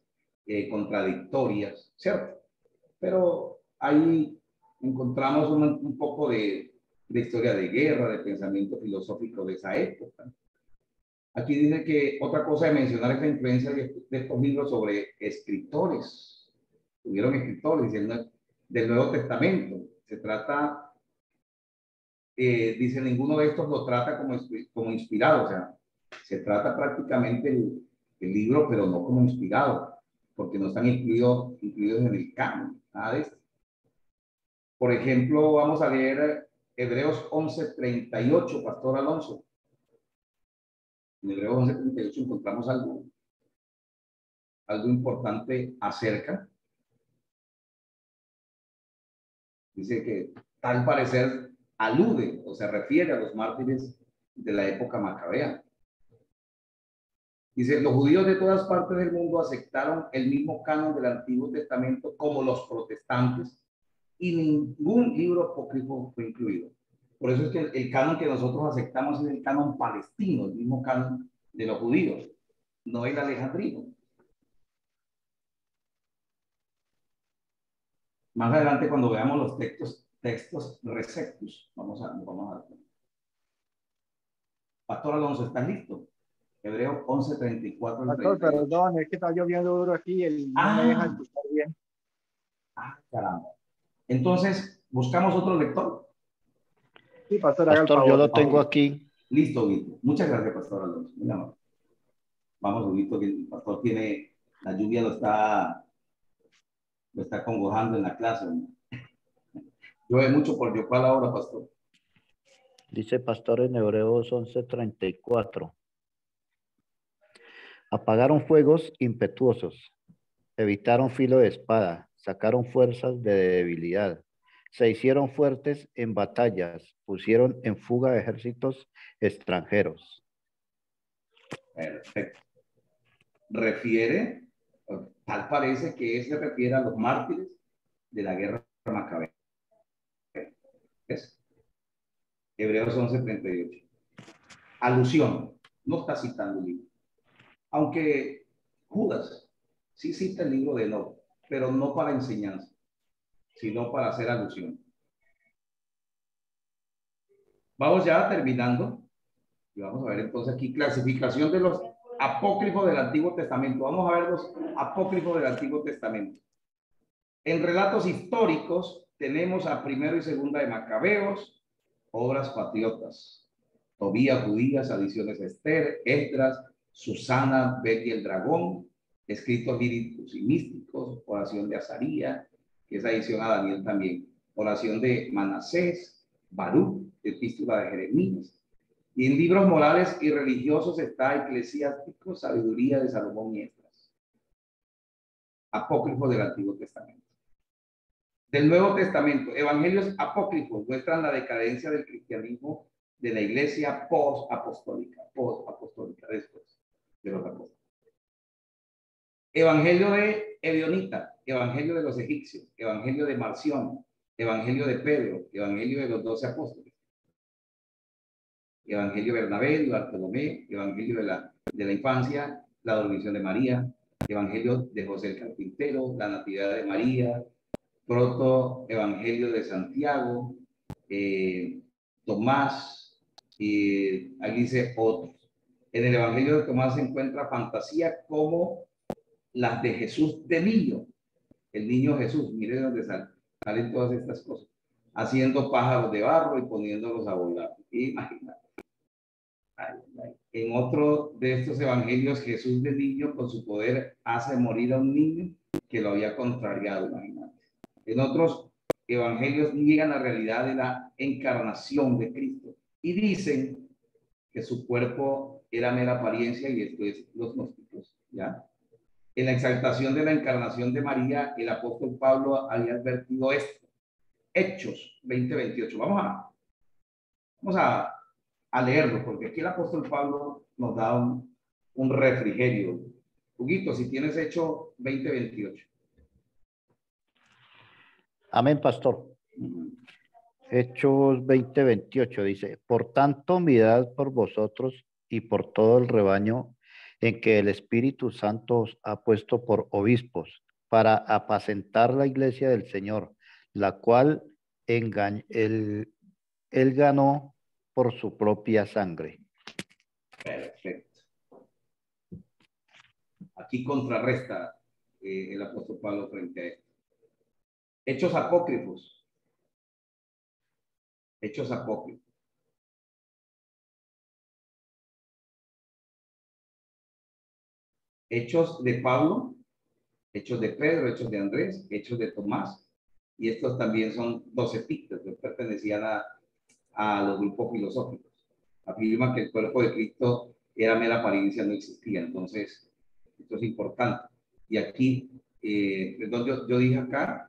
contradictorias, ¿cierto? Pero ahí encontramos un poco de historia de guerra, de pensamiento filosófico de esa época. Aquí dice que otra cosa de mencionar es la influencia de estos libros sobre escritores. Tuvieron escritores del Nuevo Testamento. Se trata, dice, ninguno de estos lo trata como inspirado. O sea, se trata prácticamente el libro, pero no como inspirado, porque no están incluidos en el canon, nada de esto. Por ejemplo, vamos a leer Hebreos 11:38, Pastor Alonso. En Hebreos 11:38 encontramos algo importante acerca. Dice que tal parecer alude o se refiere a los mártires de la época macabea. Dice, los judíos de todas partes del mundo aceptaron el mismo canon del Antiguo Testamento como los protestantes y ningún libro apócrifo fue incluido. Por eso es que el canon que nosotros aceptamos es el canon palestino, el mismo canon de los judíos, no el alejandrino. Más adelante, cuando veamos los textos receptus, vamos a ver. Pastor Alonso, ¿estás listo? Hebreo 11:34 al 38. Perdón, es que está lloviendo duro aquí y no me deja escuchar bien. Caramba. Entonces, ¿buscamos otro lector? Sí, pastor, Pastor, yo lo tengo aquí. Listo, Vito. Muchas gracias, Pastor Alonso. Mira, vamos, Vito, que el pastor tiene, la lluvia lo está congojando en la clase. ¿No? Llueve mucho por Yopal ahora, Pastor. Dice pastor en Hebreos 11:34. Apagaron fuegos impetuosos, evitaron filo de espada, sacaron fuerzas de debilidad, se hicieron fuertes en batallas, pusieron en fuga ejércitos extranjeros. Perfecto. Tal parece que se refiere a los mártires de la guerra macabea. ¿Ves? Hebreos 11:38. Alusión. No está citando el libro. Aunque Judas sí cita el libro de Enoc, pero no para enseñanza, sino para hacer alusión. Vamos ya terminando. Y vamos a ver entonces aquí clasificación de los apócrifos del Antiguo Testamento. Vamos a ver los apócrifos del Antiguo Testamento. En relatos históricos tenemos a Primero y Segunda de Macabeos, obras patriotas, Tobías, Judías, adiciones Esther, Esdras, Susana, Bet y el Dragón, escritos líricos y místicos, oración de Azaría, que es adición a Daniel también, oración de Manasés, Baruch, epístola de Jeremías. Y en libros morales y religiosos está Eclesiástico, Sabiduría de Salomón y Esdras. Apócrifo del Antiguo Testamento. Del Nuevo Testamento, evangelios apócrifos muestran la decadencia del cristianismo de la iglesia post-apostólica después de los apóstoles. Evangelio de Edionita, evangelio de los egipcios, evangelio de Marción, evangelio de Pedro, evangelio de los 12 apóstoles, evangelio de Bernabé, de Bartolomé, evangelio de la infancia, la dormición de María, evangelio de José el Carpintero, la natividad de María, proto evangelio de Santiago, Tomás, y ahí dice otros. En el evangelio de Tomás se encuentra fantasía como las de Jesús de niño, el niño Jesús, mire de dónde salen todas estas cosas, haciendo pájaros de barro y poniéndolos a volar. Imagínate. En otro de estos evangelios, Jesús de niño con su poder hace morir a un niño que lo había contrariado, imagínate. En otros evangelios niegan la realidad de la encarnación de Cristo y dicen que su cuerpo era mera apariencia, y esto es los gnósticos, ¿ya? En la exaltación de la encarnación de María, el apóstol Pablo había advertido esto. Hechos 20:28. Vamos a leerlo, porque aquí el apóstol Pablo nos da un refrigerio. Huguito, si tienes Hechos 20:28. Amén, pastor. Hechos 20:28 dice: por tanto, mirad por vosotros y por todo el rebaño en que el Espíritu Santo os ha puesto por obispos, para apacentar la iglesia del Señor, la cual él ganó por su propia sangre. Perfecto. Aquí contrarresta el apóstol Pablo frente a esto. Hechos apócrifos. Hechos apócrifos. Hechos de Pablo, Hechos de Pedro, Hechos de Andrés, Hechos de Tomás. Y estos también son 12 epístolas que pertenecían a los grupos filosóficos. Afirman que el cuerpo de Cristo era mera apariencia, no existía. Entonces, esto es importante. Y aquí, perdón, yo dije acá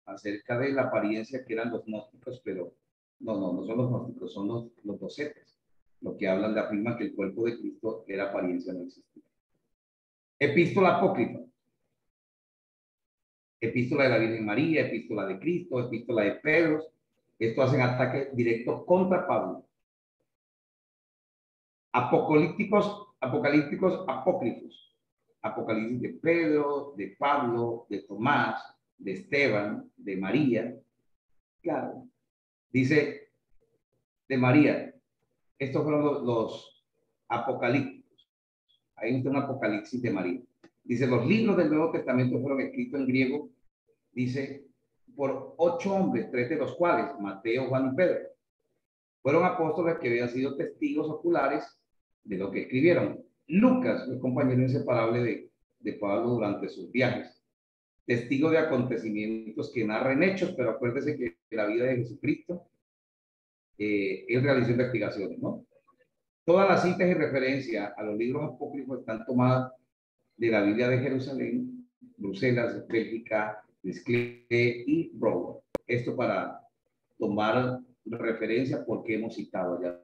acerca de la apariencia que eran los gnósticos, pero no son los gnósticos, son los docetes, los que hablan de afirman que el cuerpo de Cristo era apariencia, no existía. Epístola apócrifa. Epístola de la Virgen María, epístola de Cristo, epístola de Pedro. Esto hacen ataques directos contra Pablo. Apocalípticos apócrifos. Apocalipsis de Pedro, de Pablo, de Tomás, de Esteban, de María. Claro. Dice de María. Estos fueron los apocalípticos. Ahí está un apocalipsis de María. Dice, los libros del Nuevo Testamento fueron escritos en griego, dice, por 8 hombres, 3 de los cuales, Mateo, Juan y Pedro, fueron apóstoles que habían sido testigos oculares de lo que escribieron. Lucas, el compañero inseparable de Pablo durante sus viajes, testigo de acontecimientos que narran hechos, pero acuérdese que la vida de Jesucristo, él realizó investigaciones, ¿no? Todas las citas y referencias a los libros apócrifos están tomadas de la Biblia de Jerusalén, Bruselas, Bélgica, Desclé y Brouwer. Esto para tomar referencia porque hemos citado ya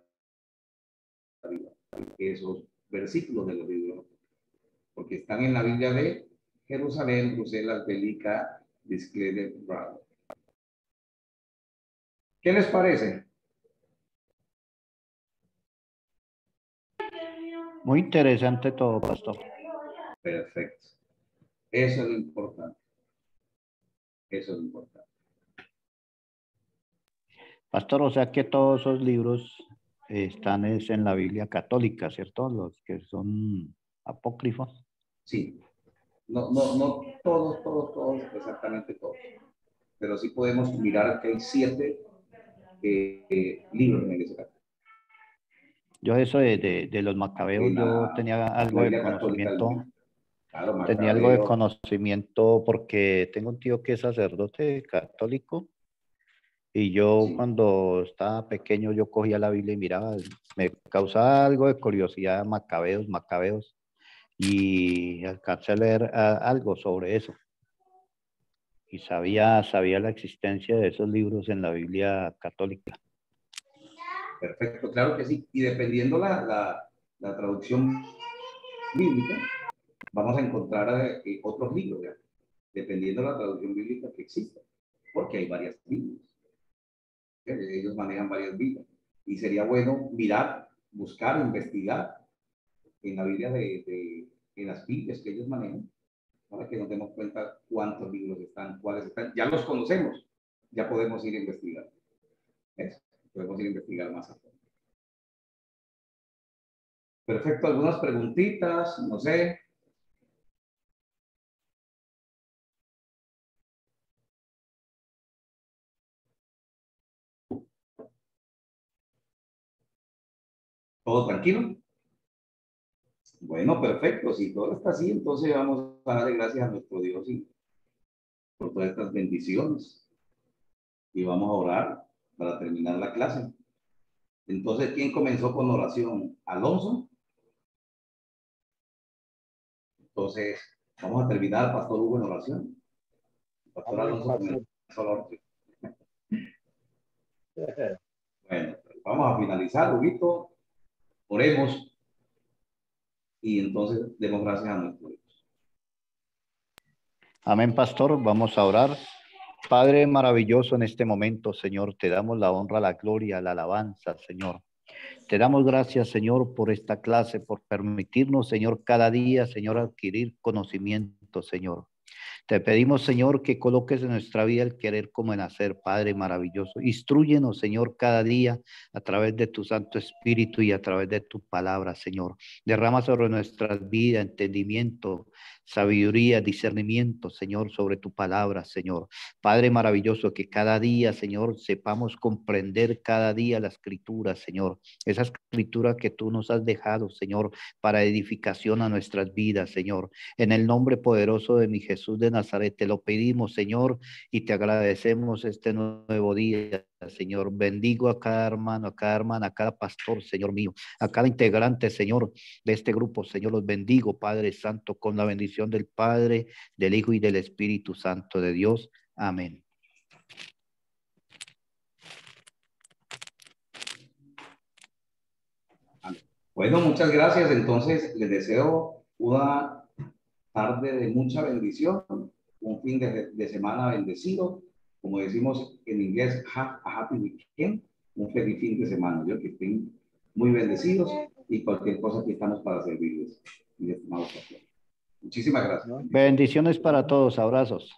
esos versículos de los libros, porque están en la Biblia de Jerusalén, Bruselas, Bélgica, Desclé, Brouwer. ¿Qué les parece? Muy interesante todo, pastor. Perfecto. Eso es lo importante. Eso es lo importante. Pastor, o sea que todos esos libros están en la Biblia católica, ¿cierto? Los que son apócrifos. Sí. No todos, exactamente todos. Pero sí podemos mirar que hay 7 libros en la Iglesia Católica. Yo eso de los macabeos, yo tenía algo de conocimiento. Claro, Tenía algo de conocimiento porque tengo un tío que es sacerdote católico y yo sí. Cuando estaba pequeño yo cogía la Biblia y miraba, me causaba algo de curiosidad, macabeos, y alcancé a leer algo sobre eso. Y sabía la existencia de esos libros en la Biblia católica. Perfecto, claro que sí. Y dependiendo la traducción bíblica, vamos a encontrar otros libros, ¿ya? Dependiendo de la traducción bíblica que exista, porque hay varias Biblias. Ellos manejan varias Biblias. Y sería bueno mirar, buscar, investigar en la Biblia en las Biblias que ellos manejan, para que nos demos cuenta cuántos libros están, cuáles están. Ya los conocemos, ya podemos ir a investigar. Eso, podemos ir a investigar más a fondo. Perfecto, algunas preguntitas, no sé. ¿Todo tranquilo? Bueno, perfecto. Si todo está así, entonces vamos a darle gracias a nuestro Dios y por todas estas bendiciones. Y vamos a orar para terminar la clase. Entonces, ¿quién comenzó con oración? ¿Alonso? Entonces, vamos a terminar, Pastor Hugo, en oración. Pastor Amén, Alonso pastor. comenzó la oración. Bueno, vamos a finalizar, Huguito. Oremos y entonces demos gracias a nuestro Dios. Amén, pastor. Vamos a orar. Padre maravilloso, en este momento, Señor, te damos la honra, la gloria, la alabanza, Señor. Te damos gracias, Señor, por esta clase, por permitirnos, Señor, cada día, Señor, adquirir conocimiento, Señor. Te pedimos, Señor, que coloques en nuestra vida el querer como el hacer, Padre maravilloso. Instrúyenos, Señor, cada día a través de tu Santo Espíritu y a través de tu palabra, Señor. Derrama sobre nuestras vidas entendimiento, sabiduría, discernimiento, Señor, sobre tu palabra, Señor. Padre maravilloso, que cada día, Señor, sepamos comprender cada día la escritura, Señor. Esa escritura que tú nos has dejado, Señor, para edificación a nuestras vidas, Señor. En el nombre poderoso de mi Jesús de Nazaret, te lo pedimos, Señor, y te agradecemos este nuevo día, Señor. Bendigo a cada hermano, a cada hermana, a cada pastor, Señor mío, a cada integrante, Señor, de este grupo, Señor. Los bendigo, Padre Santo, con la bendición del Padre, del Hijo y del Espíritu Santo de Dios. Amén. Bueno, muchas gracias. Entonces, les deseo una tarde de mucha bendición, un fin de semana bendecido. Como decimos en inglés, have a happy weekend, un feliz fin de semana. Yo que estén muy bendecidos y cualquier cosa que estamos para servirles. Muchísimas gracias. Bendiciones para todos. Abrazos.